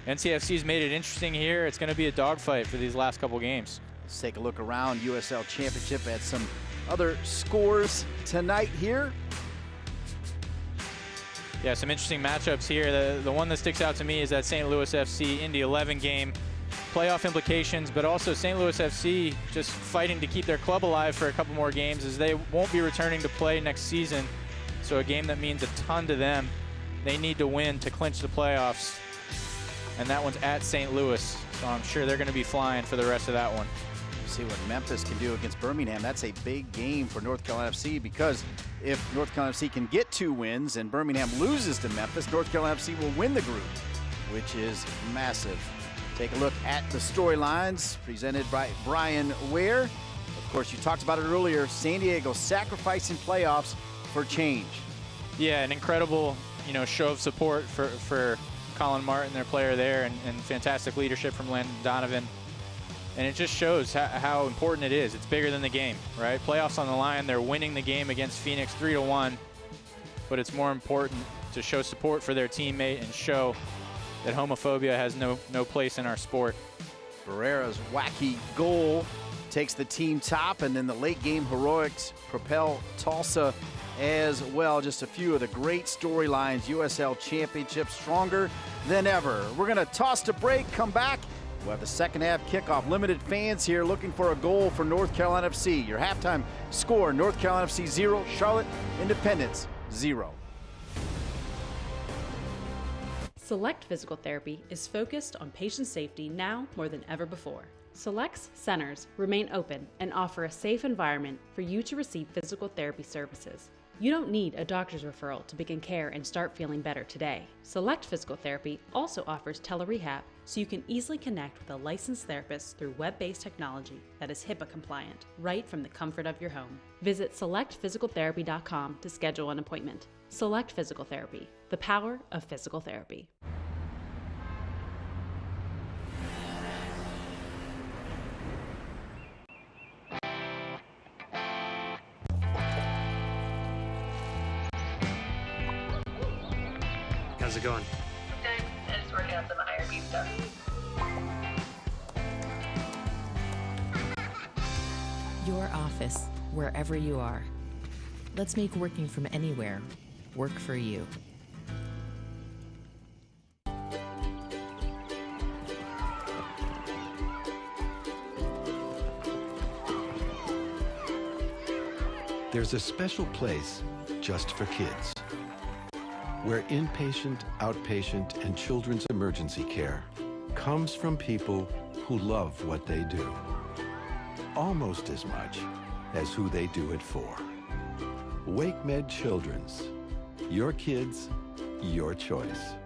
NCFC's made it interesting here. It's going to be a dogfight for these last couple games. Let's take a look around USL Championship at some other scores tonight here. Yeah, some interesting matchups here. The one that sticks out to me is that St. Louis FC Indy 11 game. Playoff implications, but also St. Louis FC just fighting to keep their club alive for a couple more games as they won't be returning to play next season. So a game that means a ton to them. They need to win to clinch the playoffs. And that one's at St. Louis, so I'm sure they're going to be flying for the rest of that one. See what Memphis can do against Birmingham. That's a big game for North Carolina FC, because if North Carolina FC can get 2 wins and Birmingham loses to Memphis, North Carolina FC will win the group, which is massive. Take a look at the storylines presented by Brian Ware. Of course, you talked about it earlier, San Diego sacrificing playoffs for change. Yeah, an incredible, show of support for Colin Martin, their player there, and fantastic leadership from Landon Donovan. And it just shows how important it is. It's bigger than the game, right? Playoffs on the line. They're winning the game against Phoenix 3-1. But it's more important to show support for their teammate and show that homophobia has no place in our sport. Barrera's wacky goal takes the team top, and then the late game heroics propel Tulsa as well. Just a few of the great storylines. USL Championship stronger than ever. We're going to toss to break, come back. We'll have the second half kickoff. Limited fans here looking for a goal for North Carolina FC. Your halftime score, North Carolina FC 0, Charlotte Independence 0. Select Physical Therapy is focused on patient safety now more than ever before. Select's centers remain open and offer a safe environment for you to receive physical therapy services. You don't need a doctor's referral to begin care and start feeling better today. Select Physical Therapy also offers telerehab, so you can easily connect with a licensed therapist through web-based technology that is HIPAA compliant, right from the comfort of your home. Visit selectphysicaltherapy.com to schedule an appointment. Select Physical Therapy, the power of physical therapy. How's it going? Good. I'm just working on some IRB stuff. Your office, wherever you are. Let's make working from anywhere work for you. There's a special place just for kids, where inpatient, outpatient, and children's emergency care comes from people who love what they do, almost as much as who they do it for. WakeMed Children's. Your kids, your choice.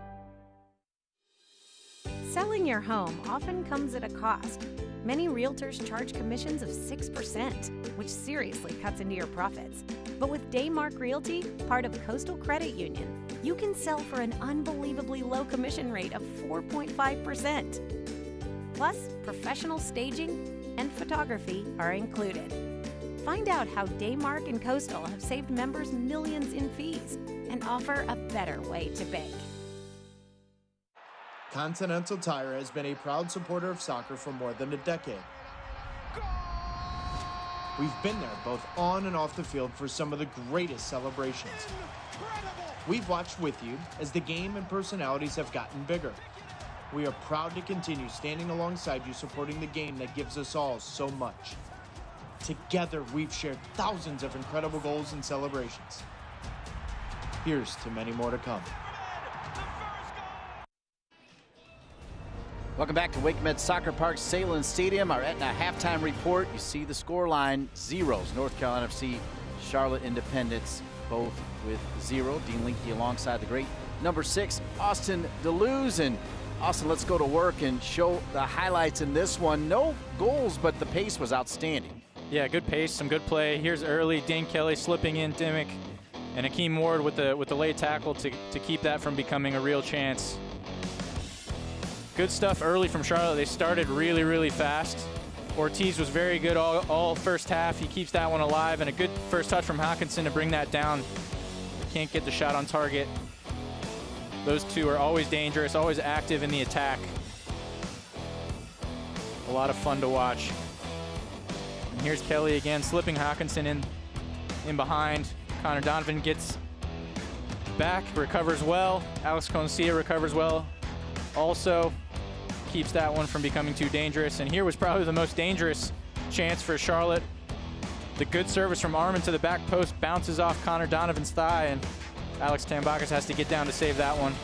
Selling your home often comes at a cost. Many realtors charge commissions of 6%, which seriously cuts into your profits. But with Daymark Realty, part of Coastal Credit Union, you can sell for an unbelievably low commission rate of 4.5%. Plus, professional staging and photography are included. Find out how Daymark and Coastal have saved members millions in fees and offer a better way to bank. Continental Tire has been a proud supporter of soccer for more than a decade. We've been there both on and off the field for some of the greatest celebrations. We've watched with you as the game and personalities have gotten bigger. We are proud to continue standing alongside you, supporting the game that gives us all so much. Together, we've shared thousands of incredible goals and celebrations. Here's to many more to come. Welcome back to WakeMed Soccer Park, Salem Stadium. Our Aetna halftime report. You see the score line, zeros. North Carolina FC, Charlotte Independence, both with 0. Dean Linke alongside the great number 6, Austin DeLuz. And Austin, let's go to work and show the highlights in this one. No goals, but the pace was outstanding. Yeah, good pace, some good play. Here's early, Dane Kelly slipping in, Dimmick, and Akeem Ward with the late tackle to keep that from becoming a real chance. Good stuff early from Charlotte. They started really, really fast. Ortiz was very good all first half. He keeps that one alive, and a good first touch from Hawkinson to bring that down. Can't get the shot on target. Those two are always dangerous, always active in the attack. A lot of fun to watch. And here's Kelly again, slipping Hawkinson in behind. Connor Donovan gets back, recovers well. Alex Concia recovers well. Also keeps that one from becoming too dangerous. And here was probably the most dangerous chance for Charlotte. The good service from Armin to the back post bounces off Connor Donovan's thigh, and Alex Tambakis has to get down to save that one.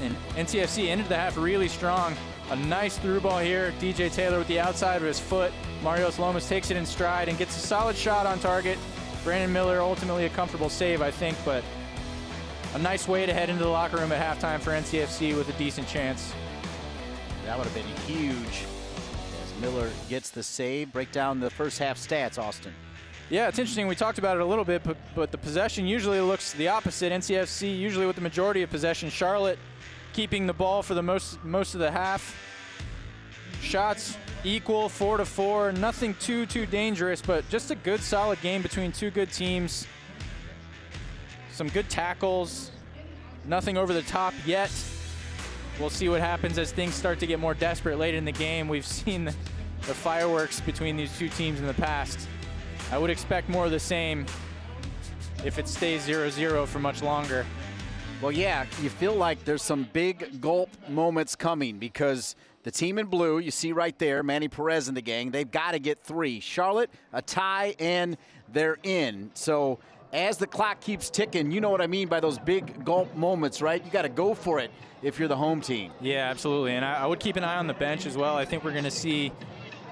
And NCFC ended the half really strong. A nice through ball here. DJ Taylor with the outside of his foot. Marios Lomis takes it in stride and gets a solid shot on target. Brandon Miller, ultimately a comfortable save, I think, but a nice way to head into the locker room at halftime for NCFC with a decent chance. That would have been huge as Miller gets the save. Break down the first half stats, Austin. Yeah, it's interesting. We talked about it a little bit, but the possession usually looks the opposite. NCFC usually with the majority of possession. Charlotte keeping the ball for the most of the half. Shots equal, 4-4. Nothing too dangerous, but just a good, solid game between two good teams. Some good tackles. Nothing over the top yet. We'll see what happens as things start to get more desperate late in the game. We've seen the fireworks between these two teams in the past. I would expect more of the same if it stays 0-0 for much longer. Well, yeah, you feel like there's some big gulp moments coming because the team in blue, you see right there, Manny Perez and the gang, they've got to get 3. Charlotte, a tie, and they're in. So as the clock keeps ticking, you know what I mean by those big gulp moments, right? You got to go for it if you're the home team. Yeah, absolutely. And I would keep an eye on the bench as well. I think we're going to see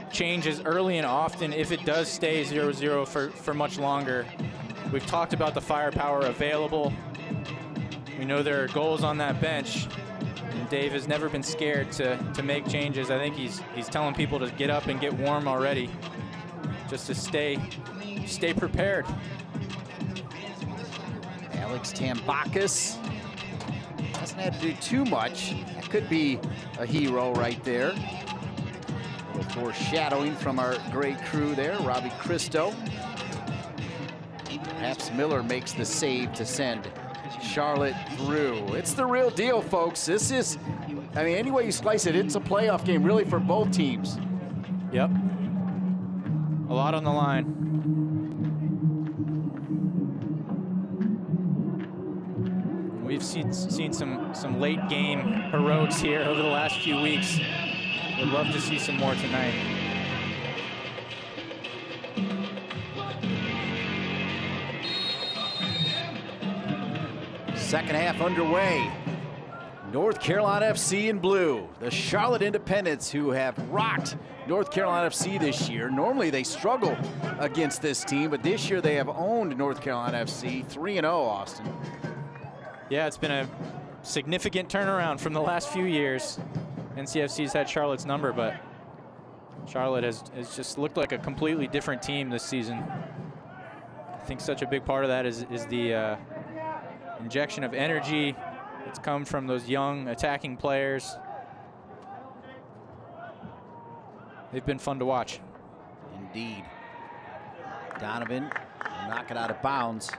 changes early and often if it does stay 0-0 for much longer. We've talked about the firepower available. We know there are goals on that bench. And Dave has never been scared to make changes. I think he's telling people to get up and get warm already, just to stay prepared. Alex Tambakis doesn't have to do too much. That could be a hero right there. A little foreshadowing from our great crew there, Robbie Christo. Perhaps Miller makes the save to send Charlotte through. It's the real deal, folks. This is, I mean, any way you slice it, it's a playoff game really for both teams. Yep. A lot on the line. We've seen some late game heroics here over the last few weeks. Would love to see some more tonight. Second half underway. North Carolina FC in blue. The Charlotte Independents, who have rocked North Carolina FC this year. Normally they struggle against this team, but this year they have owned North Carolina FC 3-0, Austin. Yeah, it's been a significant turnaround from the last few years. NCFC's had Charlotte's number, but Charlotte has just looked like a completely different team this season. I think such a big part of that is the injection of energy. It's come from those young attacking players. They've been fun to watch. Indeed. Donovan will knock it out of bounds.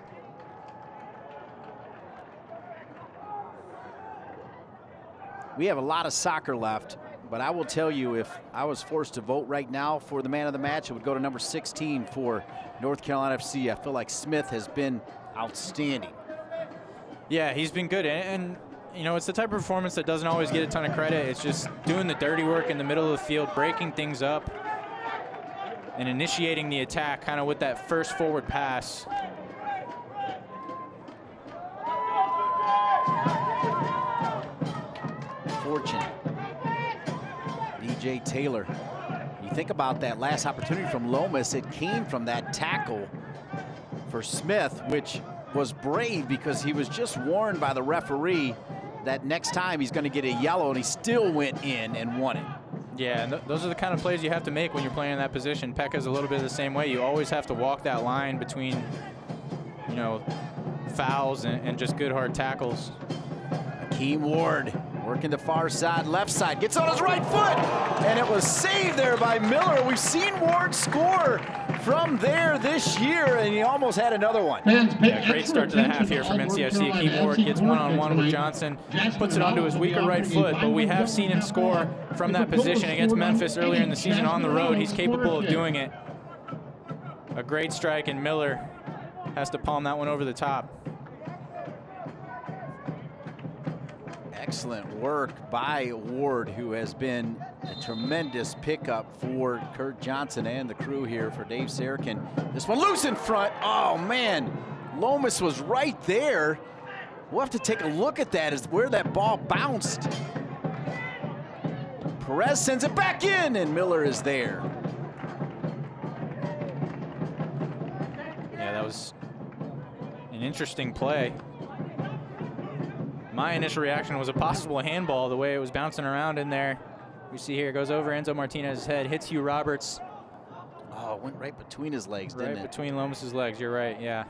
We have a lot of soccer left, but I will tell you, if I was forced to vote right now for the man of the match, it would go to number 16 for North Carolina FC. I feel like Smith has been outstanding. Yeah, he's been good, and you know, it's the type of performance that doesn't always get a ton of credit. It's just doing the dirty work in the middle of the field, breaking things up, and initiating the attack kind of with that first forward pass. Fortune. DJ Taylor. You think about that last opportunity from Lomis, it came from that tackle for Smith, which was brave because he was just warned by the referee that next time he's going to get a yellow, and he still went in and won it. Yeah, and those are the kind of plays you have to make when you're playing in that position. Pekka's a little bit the same way. You always have to walk that line between, you know, fouls and just good hard tackles. Akeem Ward working the far side, left side, gets on his right foot, and it was saved there by Miller. We've seen Ward score from there this year, and he almost had another one. Yeah, great start to the half here from NCFC. Akeem Ward gets one-on-one with Johnson, puts it onto his weaker right foot, but we have seen him score from that position against Memphis earlier in the season on the road. He's capable of doing it. A great strike, and Miller has to palm that one over the top. Excellent work by Ward, who has been a tremendous pickup for Kurt Johnson and the crew here for Dave Sarkin. This one loose in front. Oh, man. Lomis was right there. We'll have to take a look at that, as where that ball bounced. Perez sends it back in, and Miller is there. Yeah, that was an interesting play. My initial reaction was a possible handball, the way it was bouncing around in there. We see here, it goes over Enzo Martinez's head, hits Hugh Roberts. Oh, it went right between his legs, didn't it? Right between Lomis's legs, you're right, yeah.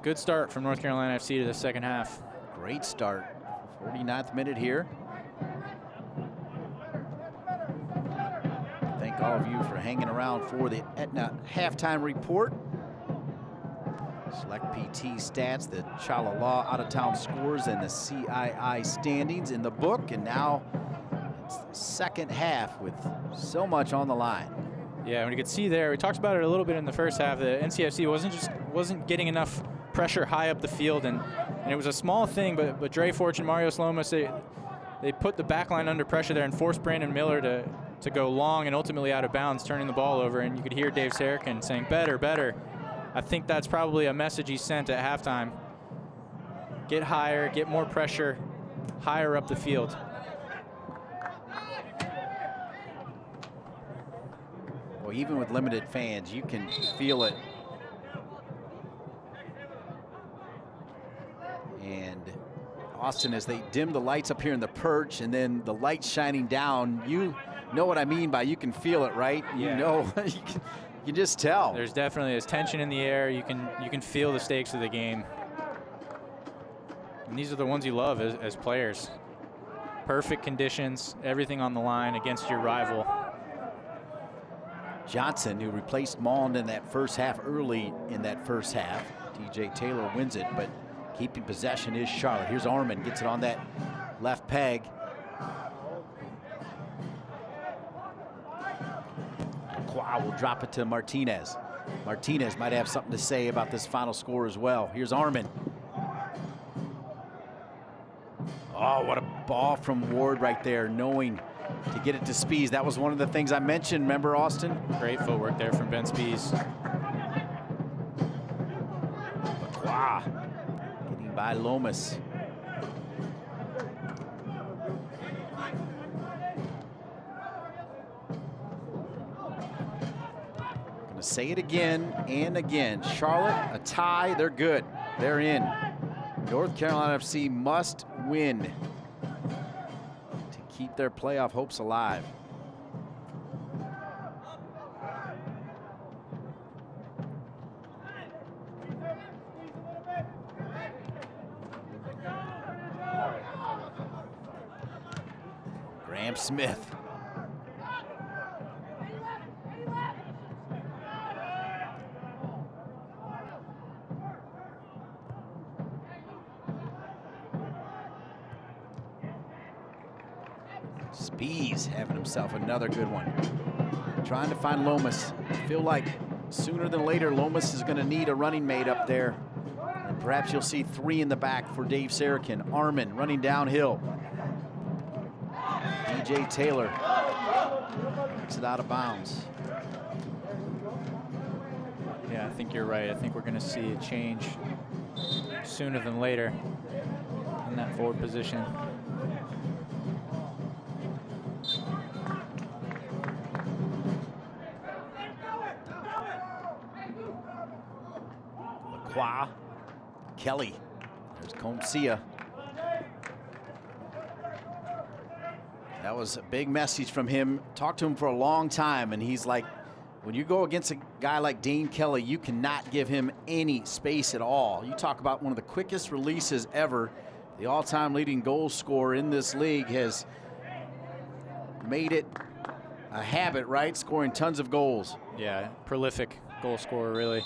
Good start from North Carolina FC to the second half. Great start. 49th minute here. Thank all of you for hanging around for the Aetna halftime report. Select PT stats, the Chalala out-of-town scores, and the CII standings in the book. And now it's the second half with so much on the line. Yeah, and you could see there, we talked about it a little bit in the first half. The NCFC wasn't getting enough pressure high up the field, and it was a small thing, but Dre Fortune, Mario Lomis, they put the back line under pressure there and forced Brandon Miller to go long and ultimately out of bounds, turning the ball over. And you could hear Dave Sarkin saying, better, better. I think that's probably a message he sent at halftime. Get higher, get more pressure, higher up the field. Well, even with limited fans, you can feel it. And Austin, as they dim the lights up here in the perch and then the lights shining down, you know what I mean by you can feel it, right? Yeah. You know, you can just tell. There's definitely tension in the air. You can feel the stakes of the game. And these are the ones you love as players. Perfect conditions, everything on the line against your rival. Johnson, who replaced Maund in that first half, early in that first half. DJ Taylor wins it, but keeping possession is Charlotte. Here's Arman, gets it on that left peg. Lacroix will drop it to Martinez. Martinez might have something to say about this final score as well. Here's Arman. Oh, what a ball from Ward right there, knowing to get it to Spies. That was one of the things I mentioned, remember, Austin? Great footwork there from Ben Spies. Lacroix getting by Lomis. Gonna say it again and again. Charlotte, a tie, they're good. They're in. North Carolina FC must win to keep their playoff hopes alive. Graham Smith. Spies having himself another good one. Trying to find Lomis. I feel like sooner than later, Lomis is going to need a running mate up there. And perhaps you'll see 3 in the back for Dave Sarakin. Arman running downhill. DJ Taylor takes it out of bounds. Yeah, I think you're right. I think we're going to see a change sooner than later in that forward position. Lacroix, Kelly, there's Comcia. That was a big message from him. Talked to him for a long time, and he's like, when you go against a guy like Dane Kelly, you cannot give him any space at all. You talk about one of the quickest releases ever. The all-time leading goal scorer in this league has made it a habit, right? Scoring tons of goals. Yeah, prolific goal scorer, really.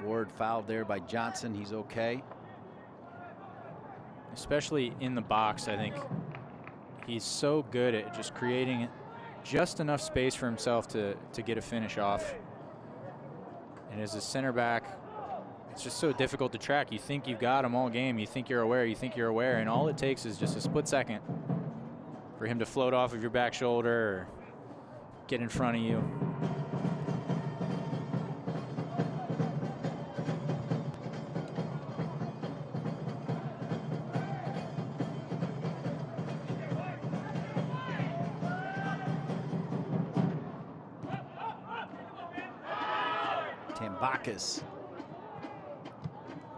Ward fouled there by Johnson. He's okay. Especially in the box, I think he's so good at just creating just enough space for himself to get a finish off. And as a center back, it's just so difficult to track. You think you've got him all game. You think you're aware. You think you're aware. And all it takes is just a split second for him to float off of your back shoulder or get in front of you. Bacchus.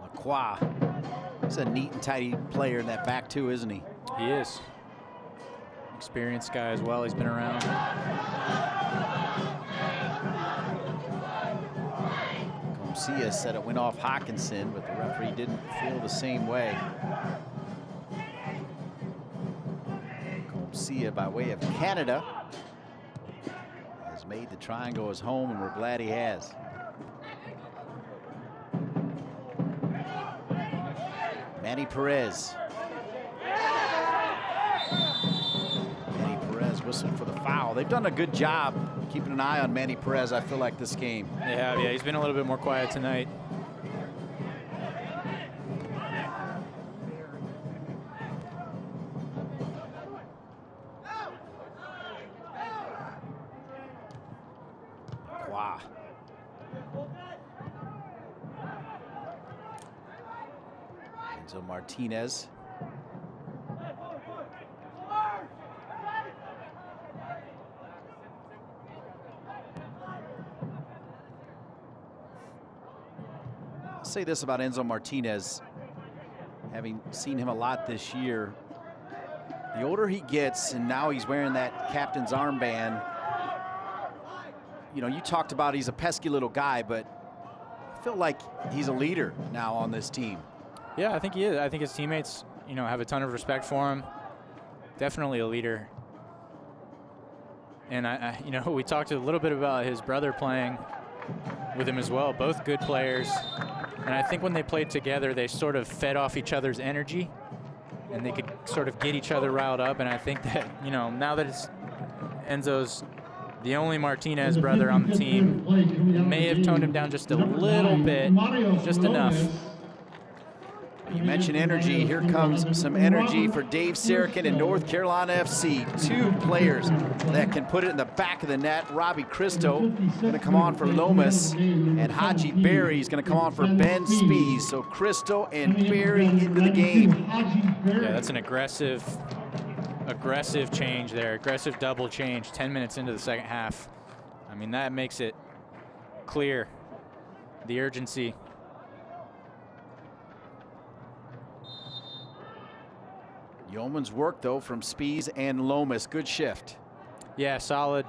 Lacroix. He's a neat and tidy player in that back too, isn't he? He is. Experienced guy as well. He's been around. Comcia said it went off Hawkinson, but the referee didn't feel the same way. Comcia, by way of Canada, has made the triangle his home, and we're glad he has. Manny Perez. Manny Perez whistled for the foul. They've done a good job keeping an eye on Manny Perez, I feel like, this game. They have, yeah. He's been a little bit more quiet tonight. Wow. Enzo Martinez. I'll say this about Enzo Martinez, having seen him a lot this year. The older he gets, and now he's wearing that captain's armband, you know, you talked about he's a pesky little guy, but I feel like he's a leader now on this team. Yeah, I think he is. I think his teammates, you know, have a ton of respect for him. Definitely a leader. And you know, we talked a little bit about his brother playing with him as well. Both good players. And I think when they played together, they sort of fed off each other's energy, and they could sort of get each other riled up. And I think that, you know, now that it's Enzo's the only Martinez brother on the team, may have toned him down just a little bit, just enough. You mentioned energy. Here comes some energy for Dave Sarakin and North Carolina FC. Two players that can put it in the back of the net. Robbie Cristo going to come on for Lomis, and Haji Berry is going to come on for Ben Spees. So Cristo and Berry into the game. Yeah, that's an aggressive change there. Aggressive double change 10 minutes into the second half. I mean, that makes it clear, the urgency. Yeoman's work, though, from Spees and Lomis. Good shift. Yeah, solid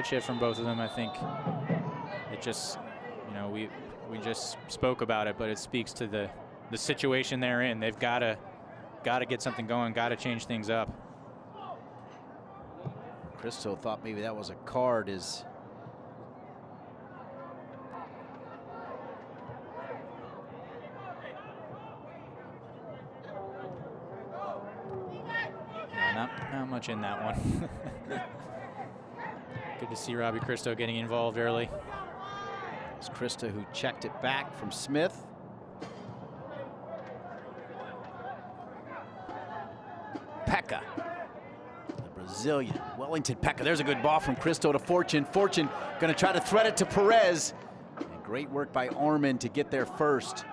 shift from both of them, I think. It just, you know, we just spoke about it, but it speaks to the situation they're in. They've got to get something going, got to change things up. Cristo thought maybe that was a card. Not much in that one. Good to see Robbie Cristo getting involved early. It's Cristo who checked it back from Smith. Pekka, the Brazilian. Wellington Pekka. There's a good ball from Cristo to Fortune. Fortune going to try to thread it to Perez. And great work by Armin to get there first.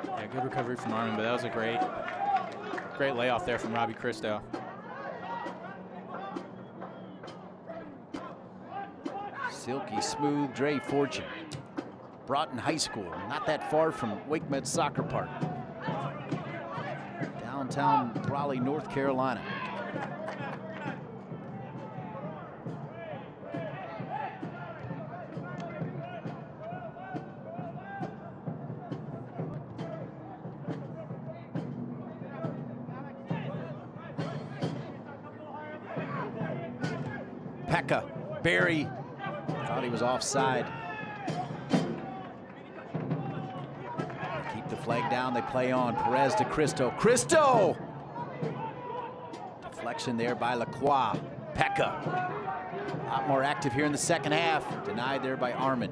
Yeah, good recovery from Armin, but that was a great layoff there from Robbie Cristo. Silky smooth Dre Fortune. Broughton High School, not that far from Wake Med Soccer Park. Downtown Raleigh, North Carolina. Pekka, Berry, thought he was offside. Keep the flag down, they play on. Perez to Cristo. Cristo! Deflection there by Lacroix. Pekka, a lot more active here in the second half. Denied there by Armin.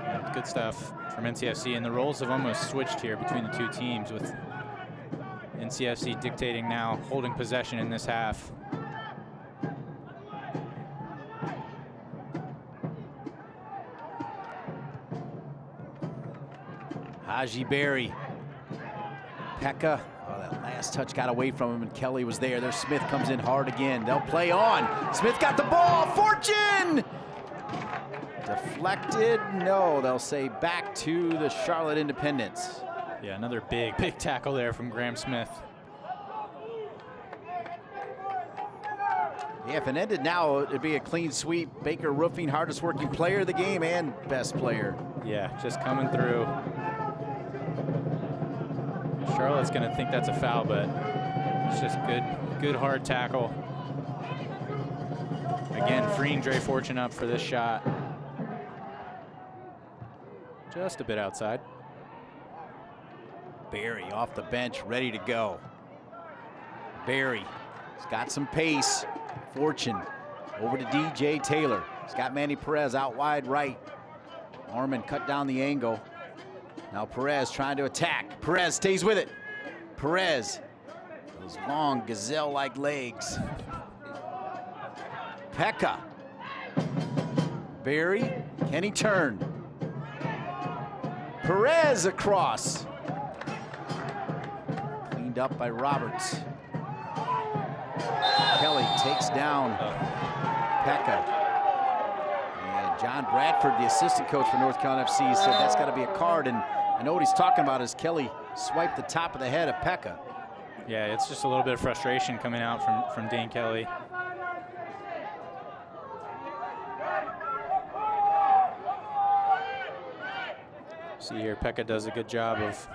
Yeah, good stuff from NCFC, and the roles have almost switched here between the two teams, with NCFC dictating now, holding possession in this half. Haji Berry. Pekka. Oh, that last touch got away from him, and Kelly was there. There's Smith, comes in hard again. They'll play on. Smith got the ball. Fortune! Deflected. No, they'll say back to the Charlotte Independents. Yeah, another big tackle there from Graham Smith. Yeah, if it ended now, it'd be a clean sweep. Baker Roofing, hardest working player of the game and best player. Yeah, just coming through. Charlotte's going to think that's a foul, but it's just good hard tackle. Again, freeing Dre Fortune up for this shot. Just a bit outside. Berry off the bench, ready to go. Berry, he's got some pace. Fortune over to DJ Taylor. He's got Manny Perez out wide right. Armin cut down the angle. Now Perez trying to attack. Perez stays with it. Perez, those long gazelle-like legs. Pekka. Berry, can he turn? Perez across. Cleaned up by Roberts. Kelly takes down Pekka. And John Bradford, the assistant coach for North Carolina FC, said that's got to be a card. And I know what he's talking about is Kelly swiped the top of the head of Pekka. Yeah, it's just a little bit of frustration coming out from Dane Kelly. See here, Pekka does a good job of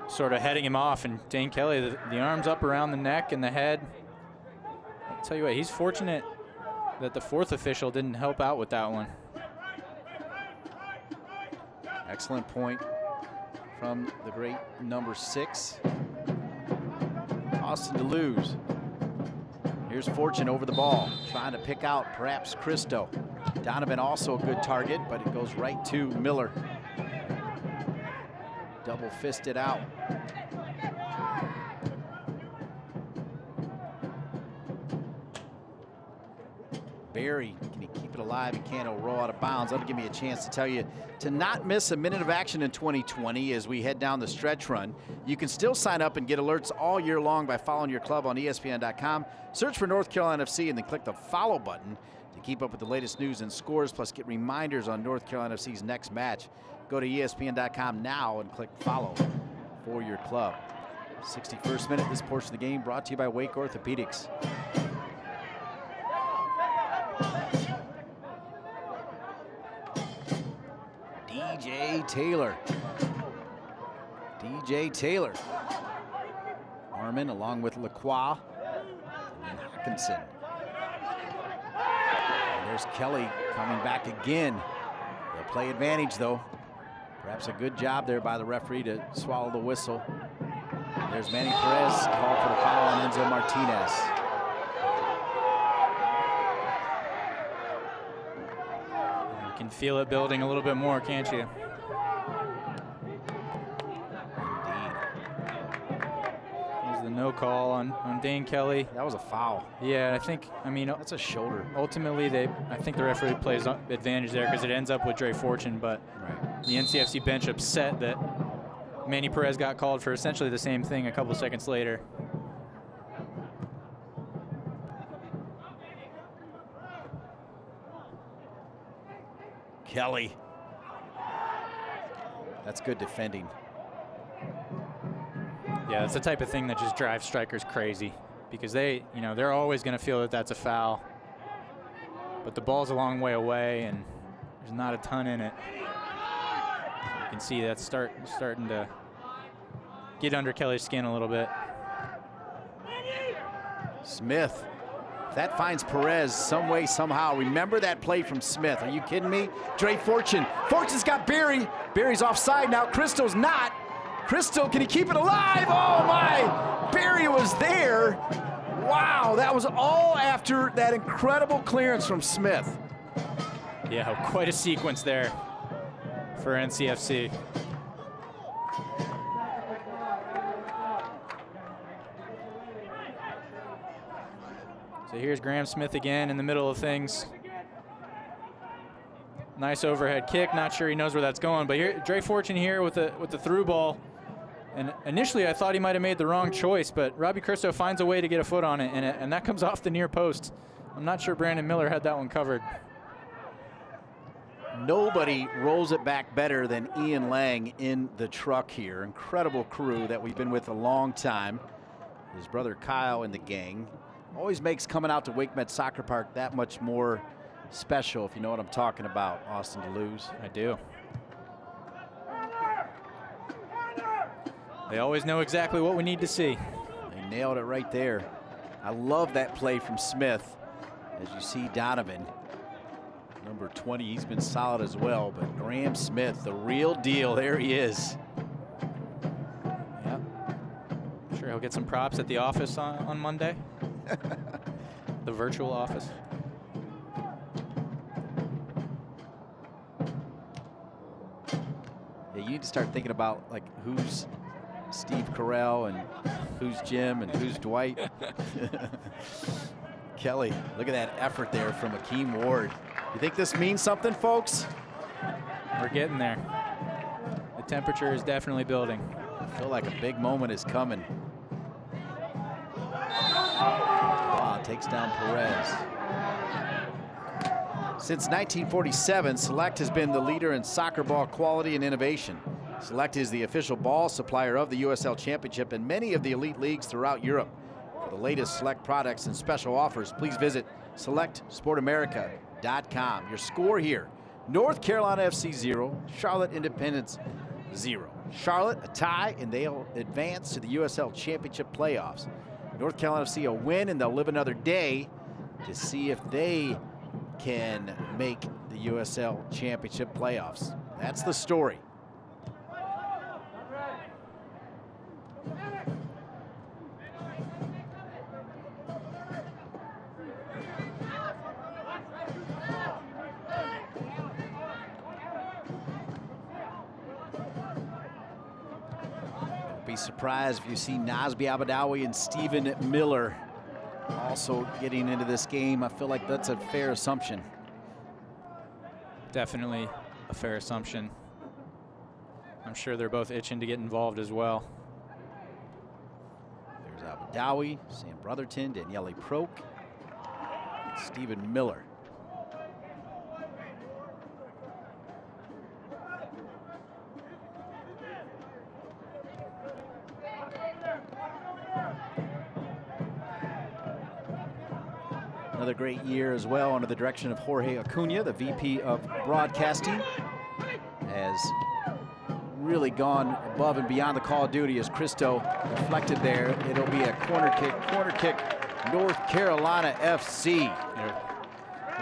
sort of heading him off, and Dane Kelly, the arms up around the neck and the head. I'll tell you what, he's fortunate that the fourth official didn't help out with that one. Excellent point from the great number 6, Austin DeLuz. Here's Fortune over the ball, trying to pick out perhaps Cristo. Donovan also a good target, but it goes right to Miller. Double fisted out. Barry, can he keep it alive? He can't. He'll roll out of bounds. That'll give me a chance to tell you to not miss a minute of action in 2020 as we head down the stretch run. You can still sign up and get alerts all year long by following your club on ESPN.com. Search for North Carolina FC and then click the follow button to keep up with the latest news and scores, plus get reminders on North Carolina FC's next match. Go to ESPN.com now and click follow for your club. 61st minute, this portion of the game brought to you by Wake Orthopedics. DJ Taylor. Harmon along with Lacroix and Hawkinson. And there's Kelly coming back again. They'll play advantage though. Perhaps a good job there by the referee to swallow the whistle. There's Manny Perez called for the foul on Enzo Martinez. You can feel it building a little bit more, can't you? No call on Dane Kelly. That was a foul. Yeah, I mean, that's a shoulder. Ultimately, I think the referee plays advantage there because it ends up with Dre Fortune, but the NCFC bench upset that Manny Perez got called for essentially the same thing a couple seconds later. Kelly. That's good defending. Yeah, that's the type of thing that just drives strikers crazy because they're always going to feel that that's a foul. But the ball's a long way away and there's not a ton in it. You can see that's starting to get under Kelly's skin a little bit. Smith. That finds Perez some way, somehow. Remember that play from Smith. Are you kidding me? Dre Fortune. Fortune's got Barry. Barry's offside now. Cristo's not. Cristo, can he keep it alive? Oh my, Barry was there. Wow, that was all after that incredible clearance from Smith. Yeah, quite a sequence there for NCFC. So here's Graham Smith again in the middle of things. Nice overhead kick, not sure he knows where that's going, but here, Dre Fortune here with the through ball. And initially, I thought he might have made the wrong choice, but Robbie Cristo finds a way to get a foot on it, and that comes off the near post. I'm not sure Brandon Miller had that one covered. Nobody rolls it back better than Ian Lang in the truck here. Incredible crew that we've been with a long time. His brother Kyle in the gang. Always makes coming out to Wake Med Soccer Park that much more special, if you know what I'm talking about, Austin DeLuz. I do. They always know exactly what we need to see. They nailed it right there. I love that play from Smith. As you see Donovan, number 20, he's been solid as well, but Graham Smith, the real deal, there he is. Yep. Sure he'll get some props at the office on Monday. The virtual office. Yeah, you need to start thinking about like who's Steve Carell and who's Jim and who's Dwight. Kelly, look at that effort there from Akeem Ward. You think this means something, folks? We're getting there. The temperature is definitely building. I feel like a big moment is coming. Takes down Perez. Since 1947, Select has been the leader in soccer ball quality and innovation. Select is the official ball supplier of the USL Championship and many of the elite leagues throughout Europe. For the latest Select products and special offers, please visit selectsportamerica.com. Your score here, North Carolina FC 0, Charlotte Independence 0. Charlotte a tie, and they'll advance to the USL Championship playoffs. North Carolina FC a win, and they'll live another day to see if they can make the USL Championship playoffs. That's the story. Be surprised if you see Nasby Abadawi and Stephen Miller also getting into this game. I feel like that's a fair assumption. Definitely a fair assumption. I'm sure they're both itching to get involved as well. There's Abadawi, Sam Brotherton, Daniele Proke, and Stephen Miller. Another great year as well under the direction of Jorge Acuna, the VP of Broadcasting, has really gone above and beyond the call of duty as Cristo deflected there. It'll be a corner kick, North Carolina FC.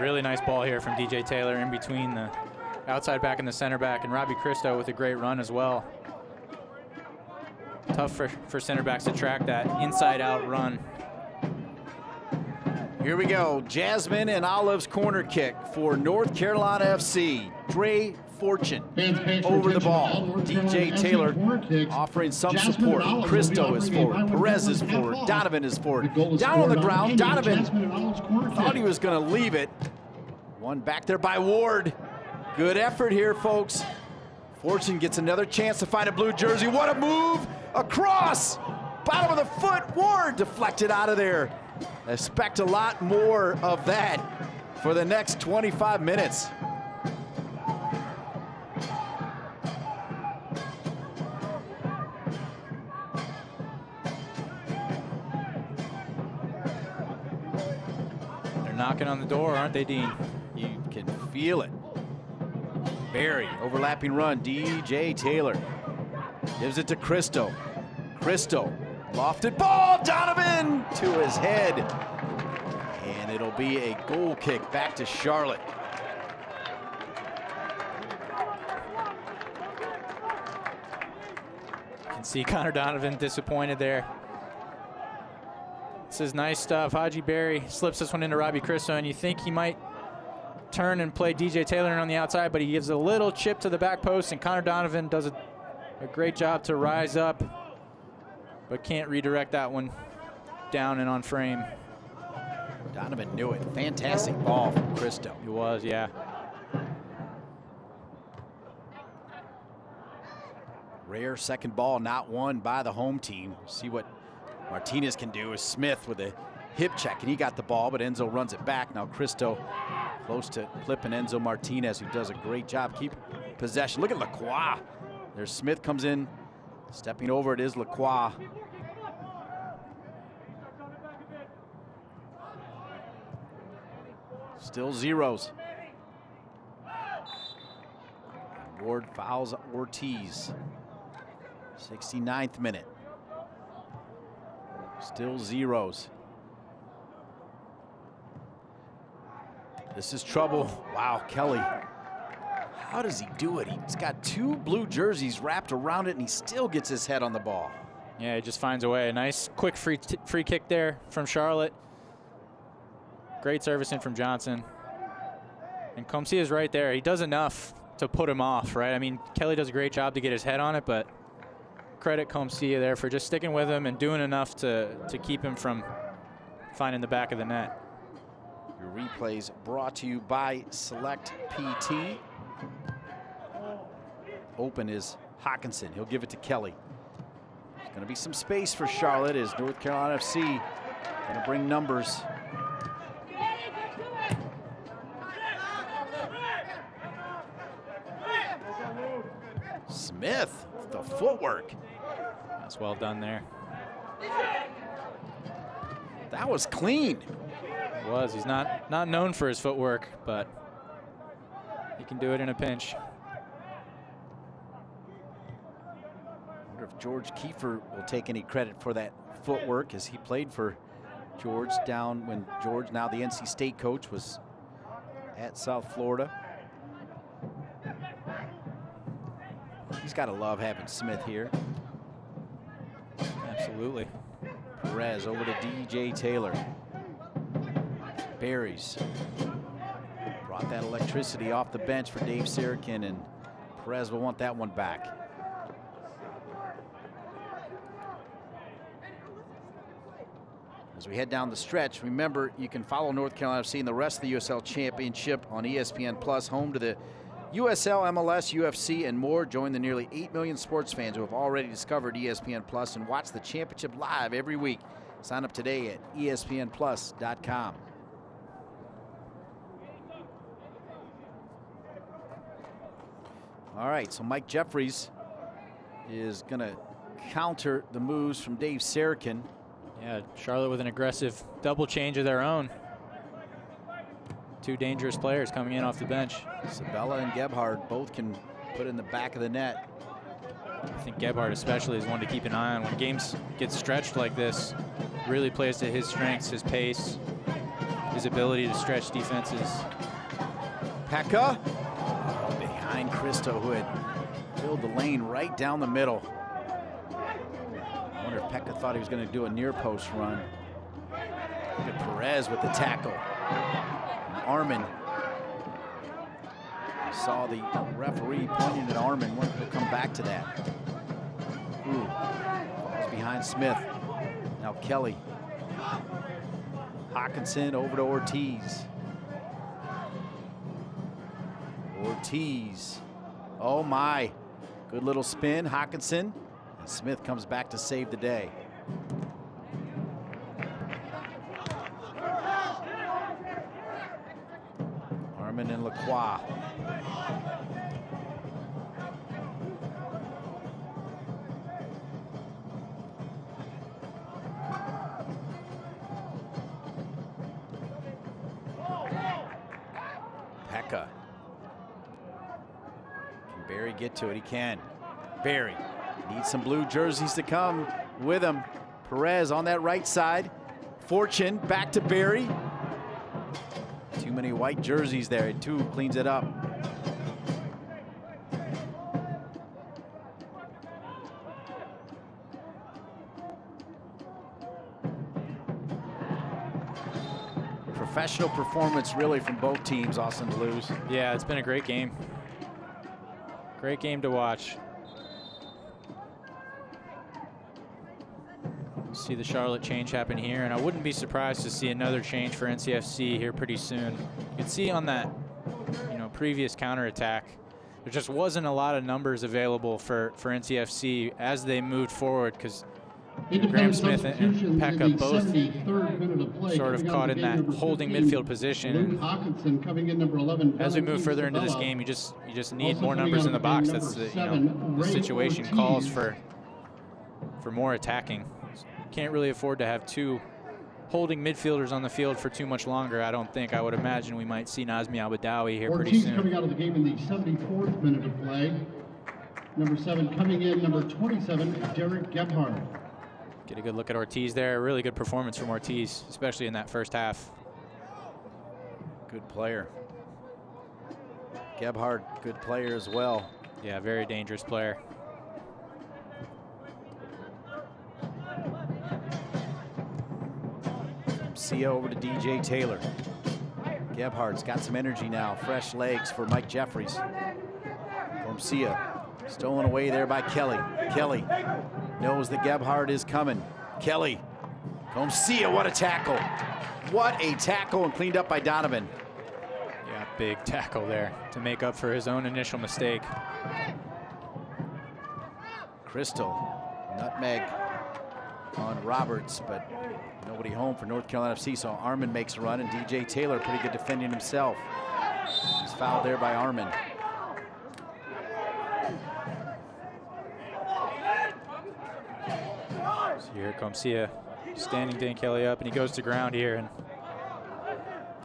Really nice ball here from DJ Taylor in between the outside back and the center back, and Robbie Cristo with a great run as well. Tough for center backs to track that inside out run. Here we go, Jasmine and Olive's corner kick for North Carolina FC. Dre Fortune over the ball. DJ Taylor offering some support. Cristo is forward, Perez is forward, Donovan is forward. Down on the ground, Donovan thought he was gonna leave it. One back there by Ward. Good effort here, folks. Fortune gets another chance to find a blue jersey. What a move, across, bottom of the foot, Ward deflected out of there. Expect a lot more of that for the next 25 minutes. They're knocking on the door, aren't they, Dean? You can feel it. Barry, overlapping run, DJ Taylor. Gives it to Cristo. Cristo, lofted ball, Donovan to his head. And it'll be a goal kick back to Charlotte. You can see Connor Donovan disappointed there. This is nice stuff. Haji Berry slips this one into Robbie Cristo, and you think he might turn and play DJ Taylor on the outside, but he gives a little chip to the back post, and Connor Donovan does a great job to rise up, but can't redirect that one down and on frame. Donovan knew it. Fantastic ball from Cristo. He was, yeah. Rare second ball not won by the home team. See what Martinez can do is Smith with a hip check, and he got the ball, but Enzo runs it back. Now Cristo close to flipping Enzo Martinez, who does a great job keeping possession. Look at Lacroix. There's Smith comes in, stepping over. It is Lacroix. Still zeros. Ward fouls Ortiz. 69th minute. Still zeros. This is trouble. Wow, Kelly. How does he do it? He's got two blue jerseys wrapped around it, and he still gets his head on the ball. Yeah, he just finds a way. A nice, quick free kick there from Charlotte. Great service in from Johnson. And Comcia is right there. He does enough to put him off, right? I mean, Kelly does a great job to get his head on it, but credit Comcia there for just sticking with him and doing enough to keep him from finding the back of the net. Your replays brought to you by Select PT. Open is Hawkinson. He'll give it to Kelly. There's going to be some space for Charlotte as North Carolina FC going to bring numbers. Smith, the footwork. That's well done there. That was clean. It was. He's not known for his footwork, but he can do it in a pinch. I wonder if George Kiefer will take any credit for that footwork, as he played for George down when George, now the NC State coach, was at South Florida. He's got to love having Smith here. Absolutely. Perez over to DJ Taylor. Berries brought that electricity off the bench for Dave Sarakin, and Perez will want that one back. As we head down the stretch, remember you can follow North Carolina FC and the rest of the USL Championship on ESPN Plus, home to the USL, MLS, UFC, and more. Join the nearly 8 million sports fans who have already discovered ESPN Plus and watch the championship live every week. Sign up today at espnplus.com. All right, so Mike Jeffries is going to counter the moves from Dave Sarakin. Yeah, Charlotte with an aggressive double change of their own. Two dangerous players coming in off the bench. Sabella and Gebhard both can put in the back of the net. I think Gebhard especially is one to keep an eye on. When games get stretched like this, really plays to his strengths, his pace, his ability to stretch defenses. Pekka behind Cristo, who had filled the lane right down the middle. I wonder if Pekka thought he was going to do a near post run. Look at Perez with the tackle. And Armin saw the referee pointing at Armin. He'll come back to that. Ooh, falls behind Smith. Now Kelly. Hawkinson over to Ortiz. Ortiz. Oh my. Good little spin. Hawkinson. And Smith comes back to save the day. Armin and Lacroix. Pekka. Can Barry get to it? He can. Barry needs some blue jerseys to come with him. Perez on that right side. Fortune back to Barry. Too many white jerseys there. Two cleans it up. Professional performance really from both teams, Austin Deleuze. Yeah, it's been a great game. Great game to watch. See the Charlotte change happen here, and I wouldn't be surprised to see another change for NCFC here pretty soon. You can see on that, previous counterattack, there just wasn't a lot of numbers available for NCFC as they moved forward, because Graham Smith and Pekka both sort of caught in that holding midfield position. As we move further into this game, you just need more numbers in the box. That's the situation calls for more attacking. Can't really afford to have two holding midfielders on the field for too much longer, I don't think. I would imagine we might see Nazmi Al-Badawi here pretty soon. Coming out of the game in the 74th minute of play. Number 7 coming in, number 27, Derek Gebhard. Get a good look at Ortiz there. Really good performance from Ortiz, especially in that first half. Good player. Gebhard, good player as well. Yeah, very dangerous player. Sia over to DJ Taylor. Gebhard's got some energy now. Fresh legs for Mike Jeffries. From Sia. Stolen away there by Kelly. Kelly knows that Gebhard is coming. Kelly. Sia, what a tackle. What a tackle, and cleaned up by Donovan. Yeah, big tackle there to make up for his own initial mistake. Crystal. Nutmeg on Roberts, but nobody home for North Carolina FC, so Armin makes a run, and DJ Taylor pretty good defending himself. He's fouled there by Armin. So here comes Sia, standing Dan Kelly up, and he goes to ground here, and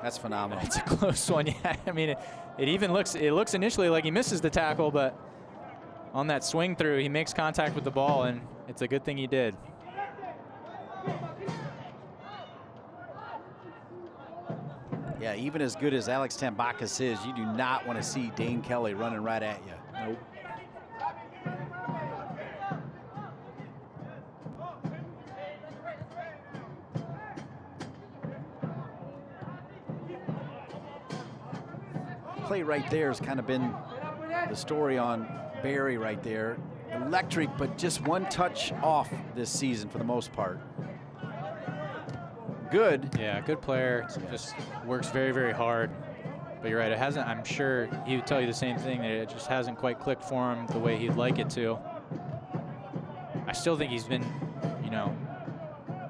that's phenomenal. It's a close one. Yeah, I mean, it even looks initially like he misses the tackle, but on that swing through, he makes contact with the ball, and it's a good thing he did. Yeah, even as good as Alex Tambakis is, you do not want to see Dane Kelly running right at you. Nope. Play right there has kind of been the story on Barry right there. Electric, but just one touch off this season for the most part. Good. Yeah, good player. Just works very, very hard. But you're right, it hasn't, I'm sure he would tell you the same thing, that it just hasn't quite clicked for him the way he'd like it to. I still think he's been, you know,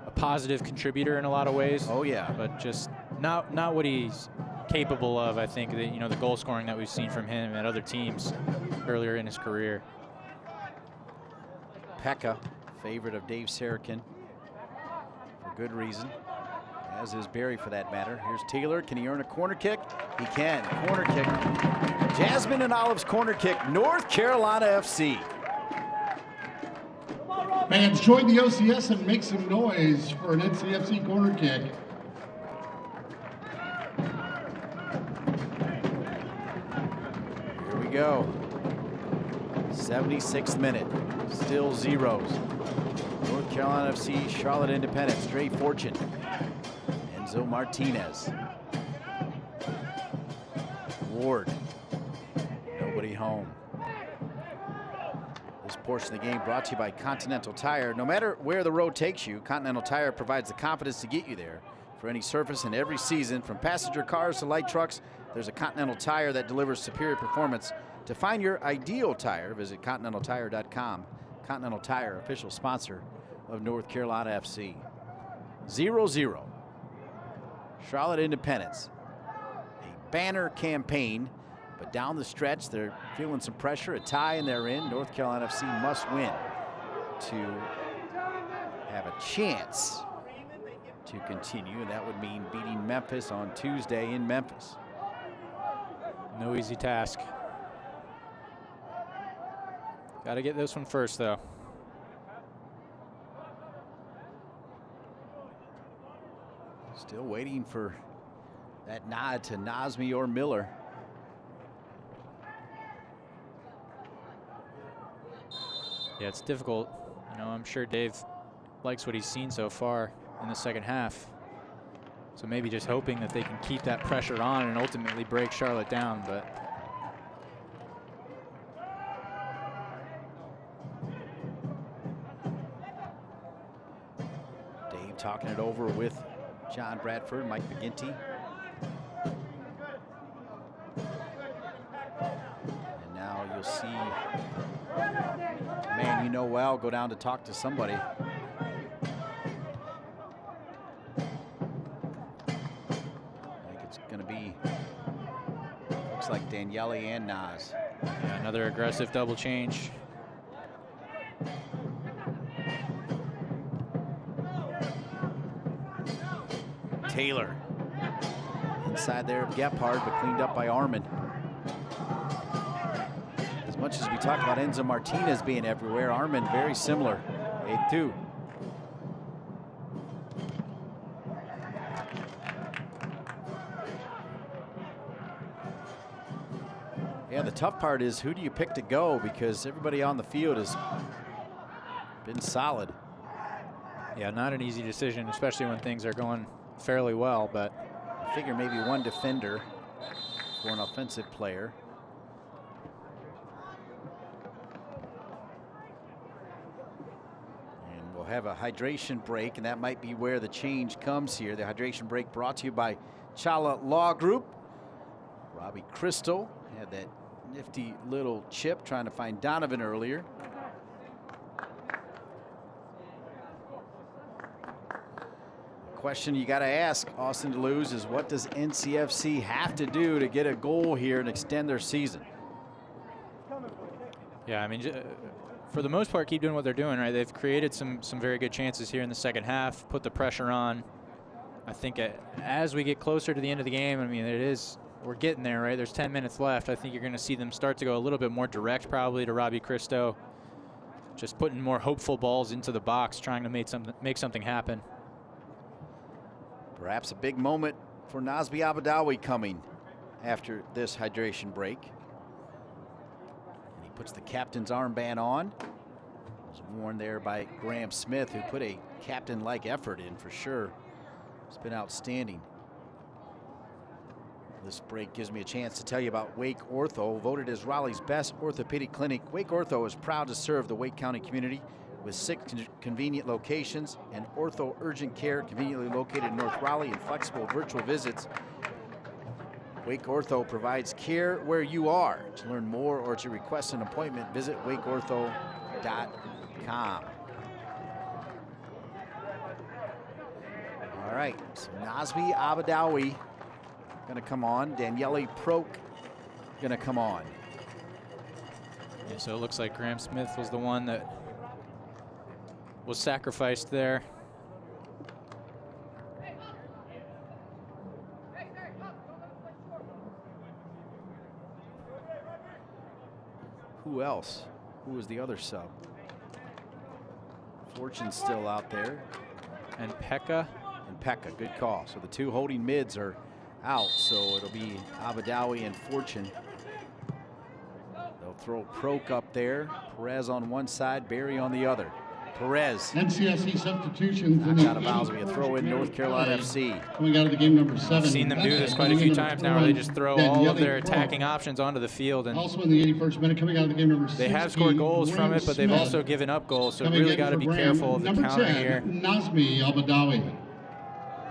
a positive contributor in a lot of ways. Oh, yeah. But just not what he's capable of, I think, that, you know, the goal scoring that we've seen from him at other teams earlier in his career. Pekka, favorite of Dave Sarakin, for good reason, as is Barry for that matter. Here's Taylor. Can he earn a corner kick? He can. Corner kick. Jasmine and Olive's corner kick. North Carolina FC. Fans, join the OCS and make some noise for an NCFC corner kick. Here we go. 76th minute. Still zeros. North Carolina FC, Charlotte Independence, Dre Fortune, Enzo Martinez, Ward, nobody home. This portion of the game brought to you by Continental Tire. No matter where the road takes you, Continental Tire provides the confidence to get you there for any surface and every season. From passenger cars to light trucks, there's a Continental Tire that delivers superior performance. To find your ideal tire, visit ContinentalTire.com. Continental Tire, official sponsor of North Carolina FC. 0-0. Charlotte Independence. A banner campaign, but down the stretch, they're feeling some pressure. A tie and they're in. North Carolina FC must win to have a chance to continue, and that would mean beating Memphis on Tuesday in Memphis. No easy task. Got to get this one first, though. Still waiting for that nod to Nazmi or Miller. Yeah, it's difficult. You know, I'm sure Dave likes what he's seen so far in the second half. So maybe just hoping that they can keep that pressure on and ultimately break Charlotte down, but talking it over with John Bradford, Mike McGinty. And now you'll see a man you know well go down to talk to somebody. I think it's going to be, looks like Daniele and Nas. Yeah, another aggressive double change. Taylor inside there of Gephardt, but cleaned up by Armin. As much as we talk about Enzo Martinez being everywhere, Armin very similar. 8-2. Yeah, the tough part is who do you pick to go, because everybody on the field has been solid. Yeah, not an easy decision, especially when things are going fairly well, but I figure maybe one defender for an offensive player. And we'll have a hydration break, and that might be where the change comes here. The hydration break brought to you by Chala Law Group. Robbie Crystal had that nifty little chip trying to find Donovan earlier. Question you got to ask Austin Deleuze is, what does NCFC have to do to get a goal here and extend their season? Yeah, I mean, for the most part, keep doing what they're doing, right? They've created some very good chances here in the second half, put the pressure on. I think as we get closer to the end of the game, I mean, we're getting there, right? There's 10 minutes left. I think you're going to see them start to go a little bit more direct, probably, to Robbie Christo, just putting more hopeful balls into the box, trying to make something happen. Perhaps a big moment for Nazmi Abadawi coming after this hydration break. And he puts the captain's armband on. It was worn there by Graham Smith, who put a captain-like effort in for sure. It's been outstanding. This break gives me a chance to tell you about Wake Ortho. Voted as Raleigh's best orthopedic clinic, Wake Ortho is proud to serve the Wake County community with 6 convenient locations and ortho urgent care conveniently located in North Raleigh and flexible virtual visits. Wake Ortho provides care where you are. To learn more or to request an appointment, visit wakeortho.com. All right, so Nazmi Abadawi gonna come on. Daniele Proke gonna come on. Yeah, so it looks like Graham Smith was the one that was sacrificed there. Who else? Who was the other sub? Fortune's still out there. And Pekka. And Pekka, good call. So the two holding mids are out, so it'll be Abadawi and Fortune. They'll throw Proke up there. Perez on one side, Barry on the other. Perez. NCFC substitutions. Knocked out of bounds. We throw in North Carolina FC. Coming out of the game, number 7. I've seen them do this quite a few times now, where they just throw all of their attacking options onto the field. And also in the 81st minute, coming out of the game, number 16. They have scored goals from it, but they've also given up goals, so really got to be careful of the counter here. Nazmi Abadawi.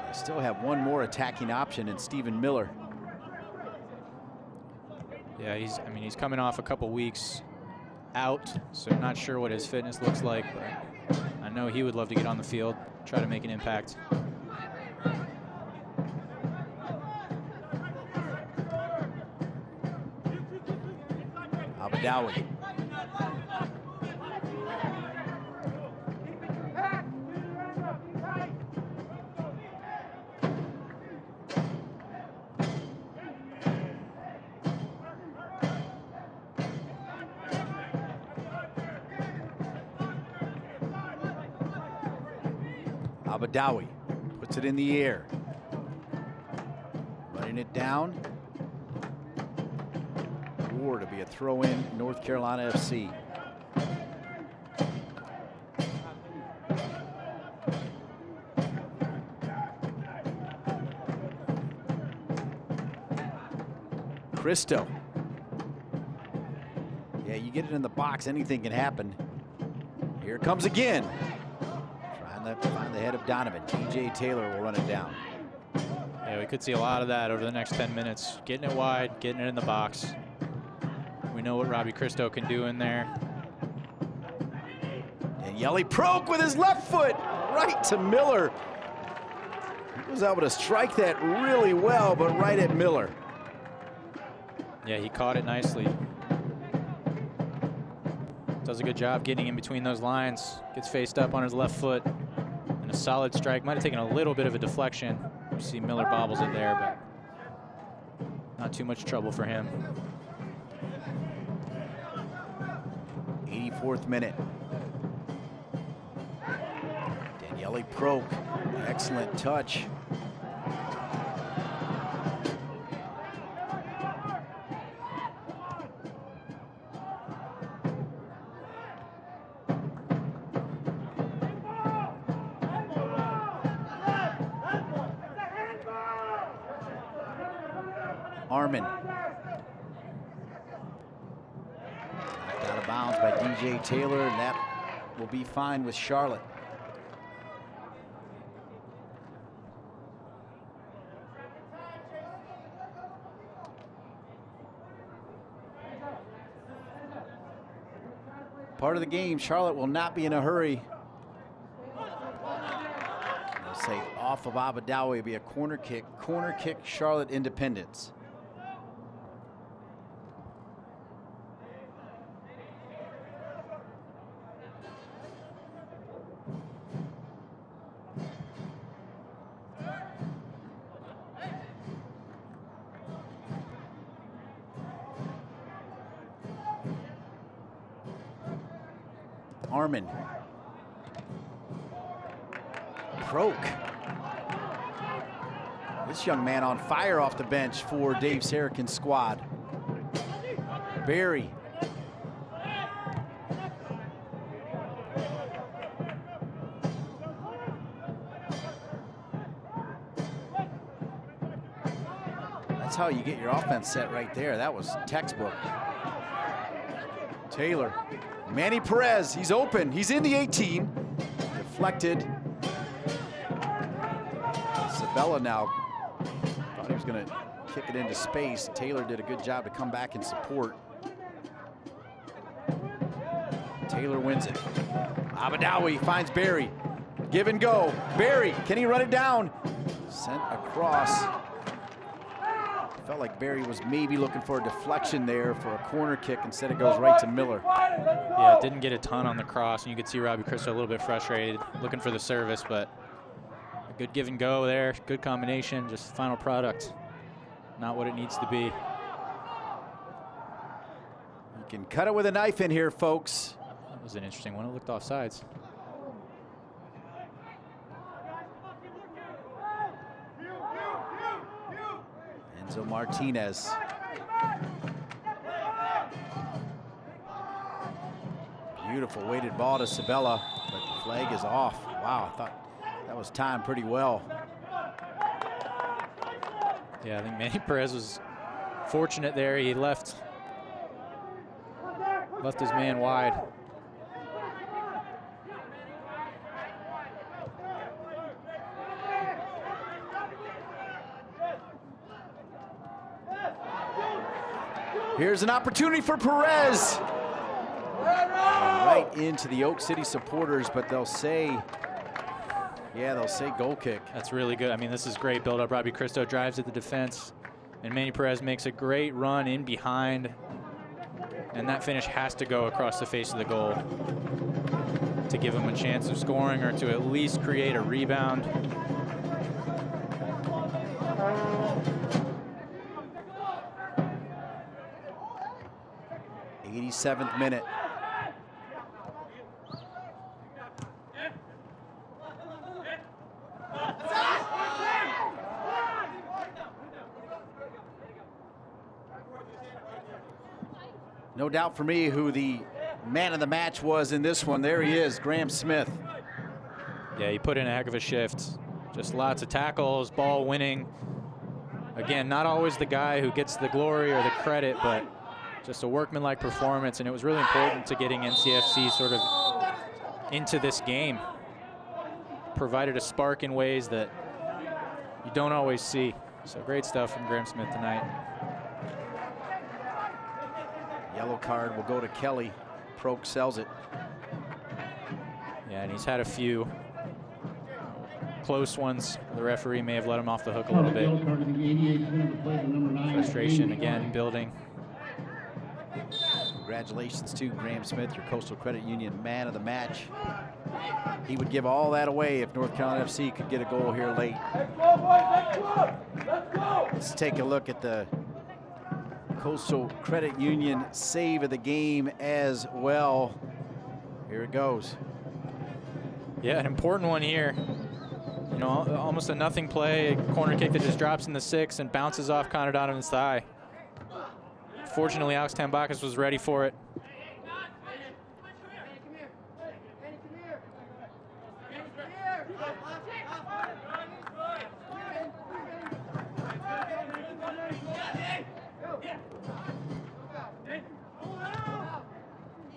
They still have one more attacking option in Stephen Miller. Yeah, he's coming off a couple weeks out, so not sure what his fitness looks like, but I know he would love to get on the field, try to make an impact. Abadawi. Abadawi puts it in the air. Running it down. War to be a throw in North Carolina FC. Cristo. Yeah, you get it in the box, anything can happen. Here it comes again. Find the head of Donovan. DJ Taylor will run it down. Yeah, we could see a lot of that over the next 10 minutes. Getting it wide, getting it in the box. We know what Robbie Cristo can do in there. And Yelly Proke with his left foot right to Miller. He was able to strike that really well, but right at Miller. Yeah, he caught it nicely. Does a good job getting in between those lines. Gets faced up on his left foot. And a solid strike. Might have taken a little bit of a deflection. You see Miller bobbles it there, but not too much trouble for him. 84th minute. Daniele Proke, excellent touch. Armin. Knocked out of bounds by DJ Taylor, and that will be fine with Charlotte. Part of the game, Charlotte will not be in a hurry. I'll say off of Abadawi will be a corner kick. Corner kick, Charlotte Independence. Armin. Proke. This young man on fire off the bench for Dave Sarakin's squad. Barry. That's how you get your offense set right there. That was textbook. Taylor. Manny Perez, he's open. He's in the 18. Deflected. Sabella now thought he was going to kick it into space. Taylor did a good job to come back and support. Taylor wins it. Abadawi finds Barry. Give and go. Barry, can he run it down? Sent across. Felt like Barry was maybe looking for a deflection there for a corner kick. Instead it goes right to Miller. Yeah, didn't get a ton on the cross, and you could see Robbie Christo a little bit frustrated, looking for the service, but a good give and go there, good combination, just final product, not what it needs to be. You can cut it with a knife in here, folks. That was an interesting one. It looked offsides. Enzo Martinez. Beautiful weighted ball to Sabella, but the flag is off. Wow, I thought that was timed pretty well. Yeah, I think Manny Perez was fortunate there. He left his man wide. Here's an opportunity for Perez. Right into the Oak City supporters, but they'll say, yeah, they'll say goal kick. That's really good. I mean, this is great build-up. Robbie Christo drives at the defense, and Manny Perez makes a great run in behind, and that finish has to go across the face of the goal to give him a chance of scoring or to at least create a rebound. 87th minute. No doubt for me who the man of the match was in this one. There he is, Graham Smith. Yeah, he put in a heck of a shift. Just lots of tackles, ball winning. Again, not always the guy who gets the glory or the credit, but just a workmanlike performance, and it was really important to getting NCFC sort of into this game. Provided a spark in ways that you don't always see. So great stuff from Graham Smith tonight. Yellow card will go to Kelly. Proke sells it. Yeah, and he's had a few close ones. The referee may have let him off the hook a little bit. Frustration again building. Congratulations to Graham Smith, your Coastal Credit Union man of the match. He would give all that away if North Carolina FC could get a goal here late. Let's take a look at the Coastal Credit Union save of the game as well. Here it goes. Yeah, an important one here. You know, almost a nothing play, a corner kick that just drops in the 6 and bounces off Connor Donovan's thigh. Fortunately, Alex Tambakis was ready for it.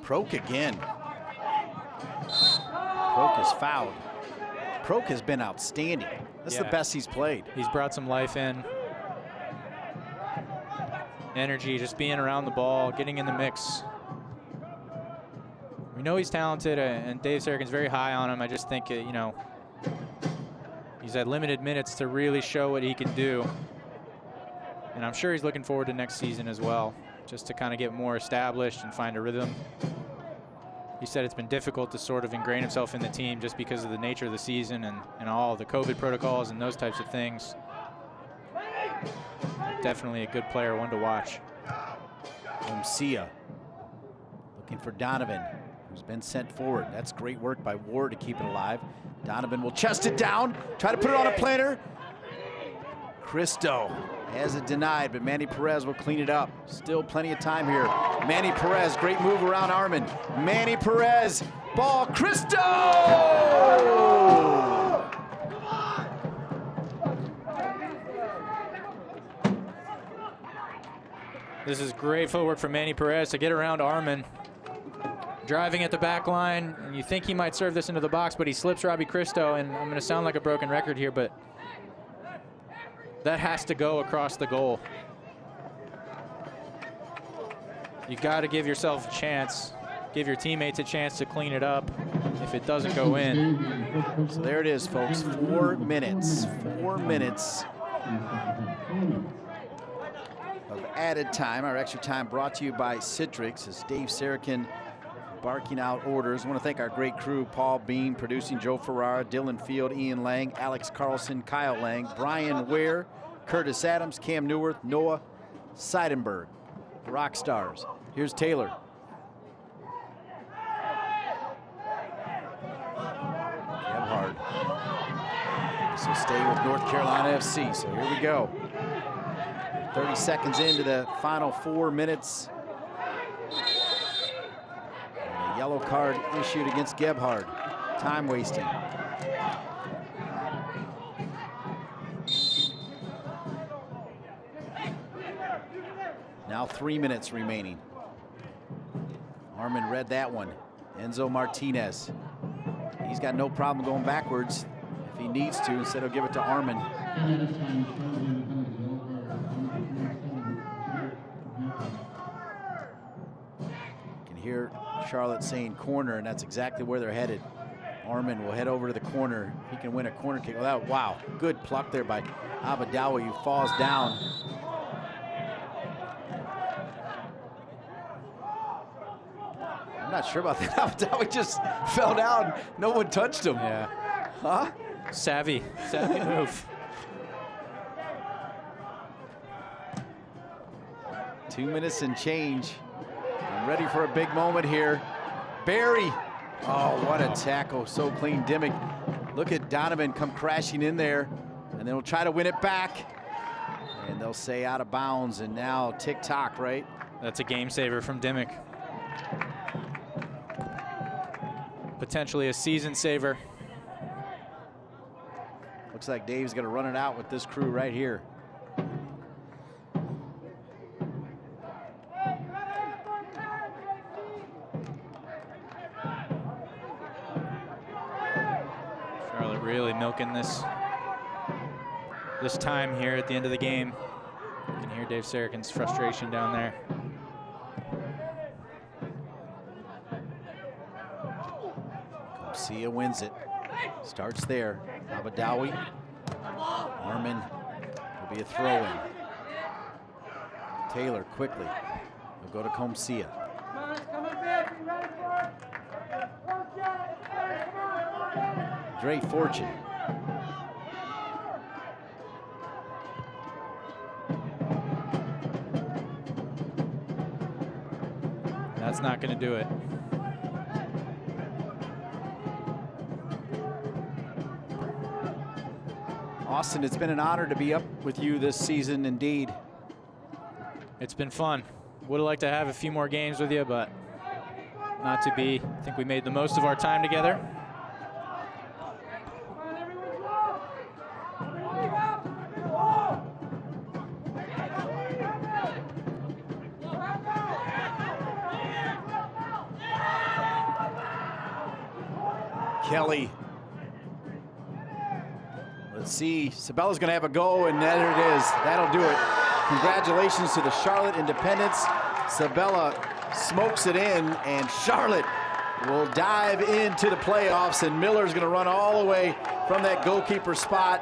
Proke again. Proke is fouled. Proke has been outstanding. That's the best he's played. He's brought some life in. Energy, just being around the ball, getting in the mix. We know he's talented, and Dave Sarakin's very high on him. I just think, you know, he's had limited minutes to really show what he can do. And I'm sure he's looking forward to next season as well, just to kind of get more established and find a rhythm. He said it's been difficult to sort of ingrain himself in the team just because of the nature of the season and all the COVID protocols and those types of things. Definitely a good player, one to watch. Omsia looking for Donovan, who's been sent forward. That's great work by Ward to keep it alive. Donovan will chest it down, try to put it on a planter. Cristo has it denied, but Manny Perez will clean it up. Still plenty of time here. Manny Perez, great move around Armin. Manny Perez, ball, Cristo! This is great footwork from Manny Perez to get around Armin. Driving at the back line, and you think he might serve this into the box, but he slips Robbie Cristo, and I'm going to sound like a broken record here, but that has to go across the goal. You got to give yourself a chance, give your teammates a chance to clean it up if it doesn't go in. So there it is, folks, 4 minutes. 4 minutes of added time. Our extra time brought to you by Citrix as Dave Sarakin barking out orders. I want to thank our great crew, Paul Bean producing, Joe Ferrara, Dylan Field, Ian Lang, Alex Carlson, Kyle Lang, Brian Ware, Curtis Adams, Cam Newworth, Noah Seidenberg. Rock stars. Here's Taylor. Gebhard. So stay with North Carolina FC. So here we go. 30 seconds into the final 4 minutes. And a yellow card issued against Gebhard. Time wasting. Now 3 minutes remaining. Armin read that one. Enzo Martinez. He's got no problem going backwards if he needs to. Instead, he'll give it to Armin. You can hear Charlotte saying corner, and that's exactly where they're headed. Armin will head over to the corner. He can win a corner kick. Wow, good pluck there by Abadawi, who falls down. I'm not sure about that. Abadawi just fell down. No one touched him. Yeah. Huh? Savvy move. 2 minutes and change. I'm ready for a big moment here. Barry. Oh, what a tackle. So clean. Dimmick. Look at Donovan come crashing in there. And then we'll try to win it back. And they'll say out of bounds. And now tick-tock, right? That's a game saver from Dimmick. Potentially a season saver. Looks like Dave's going to run it out with this crew right here. Charlotte really milking this time here at the end of the game. You can hear Dave Sarakin's frustration down there. Sia wins it. Starts there. Abadawi. Armin will be a throw-in. Taylor quickly. He'll go to Comcia. Dre Fortune. That's not going to do it. Austin, it's been an honor to be up with you this season, indeed. It's been fun. Would have liked to have a few more games with you, but not to be. I think we made the most of our time together. Kelly. Let's see, Sabella's gonna have a go, and there it is. That'll do it. Congratulations to the Charlotte Independents. Sabella smokes it in, and Charlotte will dive into the playoffs, and Miller's gonna run all the way from that goalkeeper spot.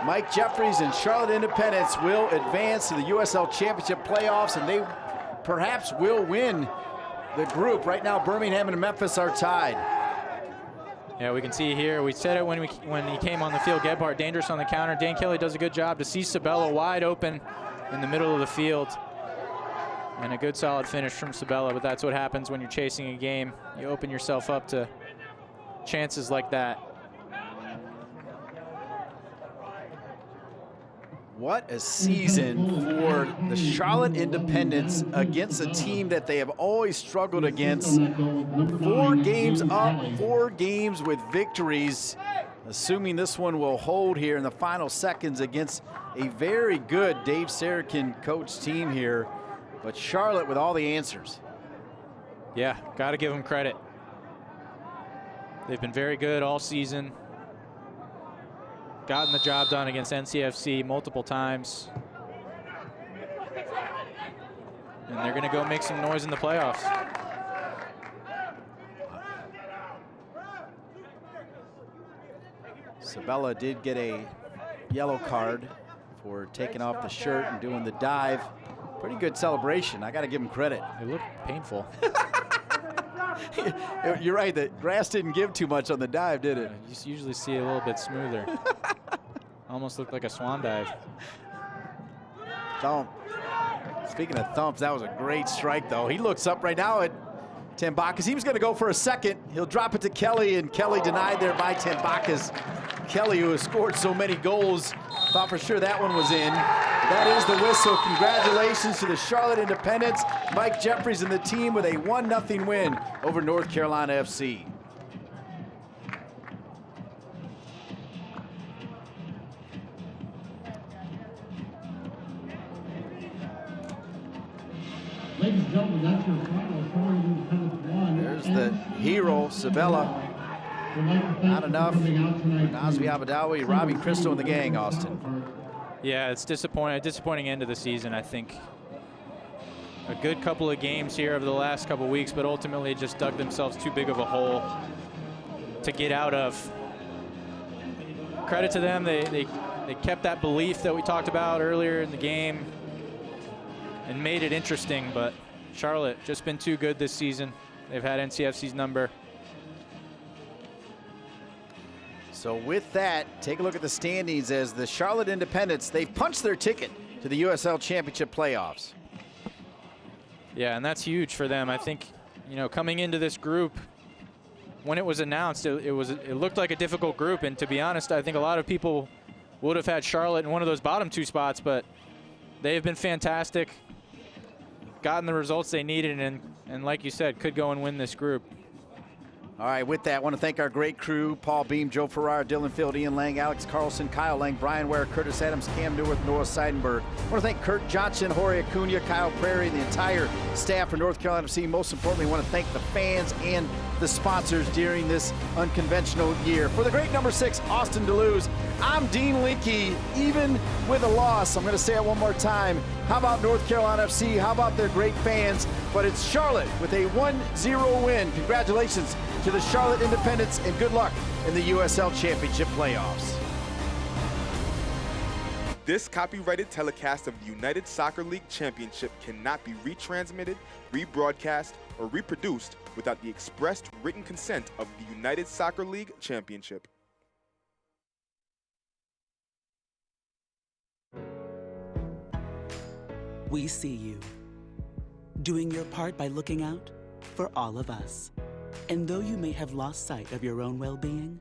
Mike Jeffries and Charlotte Independents will advance to the USL Championship playoffs, and they perhaps will win the group. Right now, Birmingham and Memphis are tied. Yeah, we can see here, we said it when he came on the field, Gebhard dangerous on the counter. Dan Kelly does a good job to see Sabella wide open in the middle of the field. And a good solid finish from Sabella, but that's what happens when you're chasing a game. You open yourself up to chances like that. What a season for the Charlotte Independents against a team that they have always struggled against. 4 games up, 4 games with victories. Assuming this one will hold here in the final seconds against a very good Dave Sarakin coach team here. But Charlotte with all the answers. Yeah, got to give them credit. They've been very good all season. Gotten the job done against NCFC multiple times. And they're going to go make some noise in the playoffs. Sabella did get a yellow card for taking off the shirt and doing the dive. Pretty good celebration. I got to give him credit. It looked painful. You're right. The grass didn't give too much on the dive, did it? You usually see it a little bit smoother. Almost looked like a swan dive. Thump. Speaking of thumps, that was a great strike, though. He looks up right now at Tambakis. He was going to go for a second. He'll drop it to Kelly, and Kelly denied there by Tambakis. Kelly, who has scored so many goals, thought for sure that one was in. That is the whistle. Congratulations to the Charlotte Independents. Mike Jeffries and the team with a 1-0 win over North Carolina FC. Ladies and gentlemen, that's your final Charlotte Independents 1. There's the hero, Sabella. Not enough. Nazmi Abadawi, Robbie Cristo, and the gang, Austin. Yeah, it's disappointing. A disappointing end of the season, I think. A good couple of games here over the last couple of weeks, but ultimately just dug themselves too big of a hole to get out of. Credit to them. They kept that belief that we talked about earlier in the game and made it interesting, but Charlotte just been too good this season. They've had NCFC's number. So with that, take a look at the standings as the Charlotte Independents, they've punched their ticket to the USL Championship playoffs. Yeah, and that's huge for them. I think, you know, coming into this group, when it was announced, it looked like a difficult group, and to be honest, I think a lot of people would have had Charlotte in one of those bottom 2 spots, but they've been fantastic, gotten the results they needed, and like you said, could go and win this group. All right, with that, I want to thank our great crew, Paul Beam, Joe Ferrara, Dylan Field, Ian Lang, Alex Carlson, Kyle Lang, Brian Ware, Curtis Adams, Cam Newworth, Noah Seidenberg. I want to thank Kurt Johnson, Jorge Acuna, Kyle Prairie, and the entire staff for North Carolina FC. Most importantly, I want to thank the fans and the sponsors during this unconventional year. For the great number 6, Austin Deleuze, I'm Dean Linke. Even with a loss, I'm going to say it one more time. How about North Carolina FC? How about their great fans? But it's Charlotte with a 1-0 win. Congratulations to the Charlotte Independents, and good luck in the USL Championship playoffs. This copyrighted telecast of the United Soccer League Championship cannot be retransmitted, rebroadcast, or reproduced without the expressed written consent of the United Soccer League Championship. We see you, doing your part by looking out for all of us. And though you may have lost sight of your own well-being,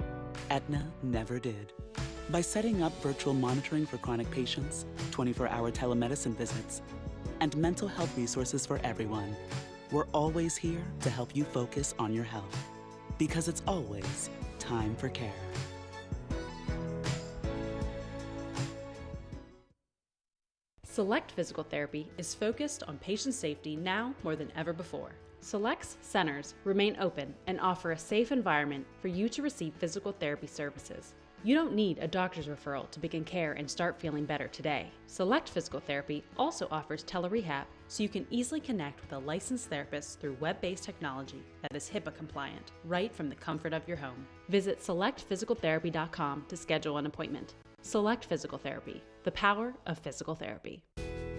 Aetna never did. By setting up virtual monitoring for chronic patients, 24-hour telemedicine visits, and mental health resources for everyone, we're always here to help you focus on your health. Because it's always time for care. Select Physical Therapy is focused on patient safety now more than ever before. Select's centers remain open and offer a safe environment for you to receive physical therapy services. You don't need a doctor's referral to begin care and start feeling better today. Select Physical Therapy also offers telerehab, so you can easily connect with a licensed therapist through web-based technology that is HIPAA compliant, right from the comfort of your home. Visit selectphysicaltherapy.com to schedule an appointment. Select Physical Therapy, the power of physical therapy.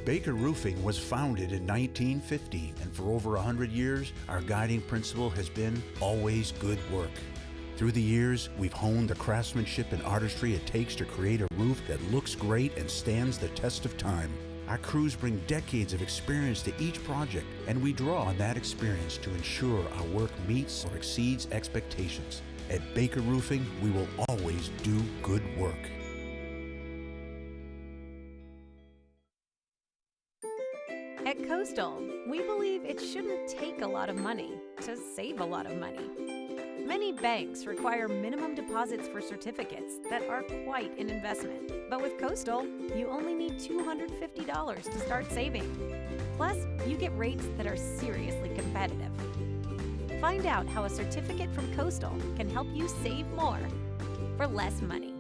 Baker Roofing was founded in 1950, and for over 100 years, our guiding principle has been always good work. Through the years, we've honed the craftsmanship and artistry it takes to create a roof that looks great and stands the test of time. Our crews bring decades of experience to each project, and we draw on that experience to ensure our work meets or exceeds expectations. At Baker Roofing, we will always do good work. At Coastal, we believe it shouldn't take a lot of money to save a lot of money. Many banks require minimum deposits for certificates that are quite an investment. But with Coastal, you only need $250 to start saving. Plus, you get rates that are seriously competitive. Find out how a certificate from Coastal can help you save more for less money.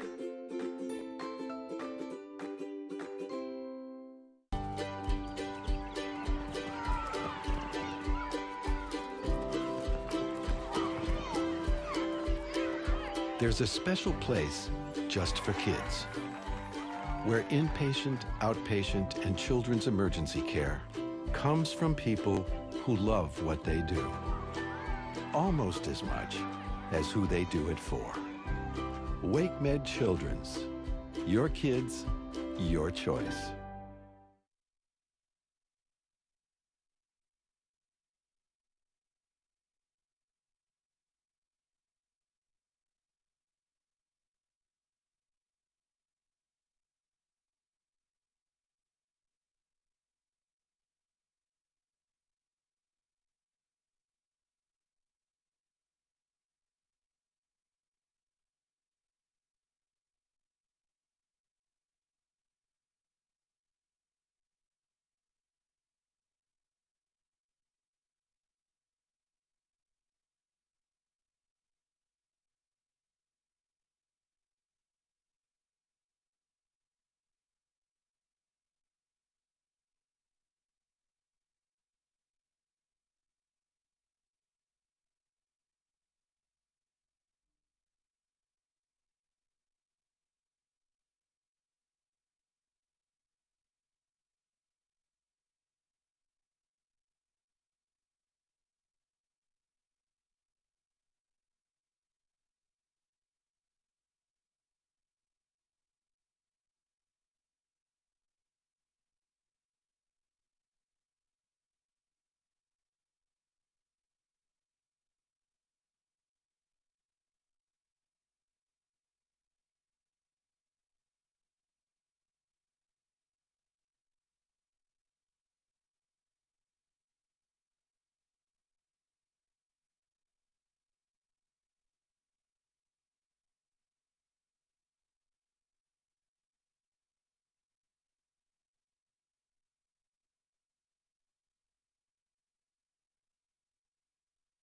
There's a special place just for kids, where inpatient, outpatient, and children's emergency care comes from people who love what they do, almost as much as who they do it for. WakeMed Children's. Your kids, your choice.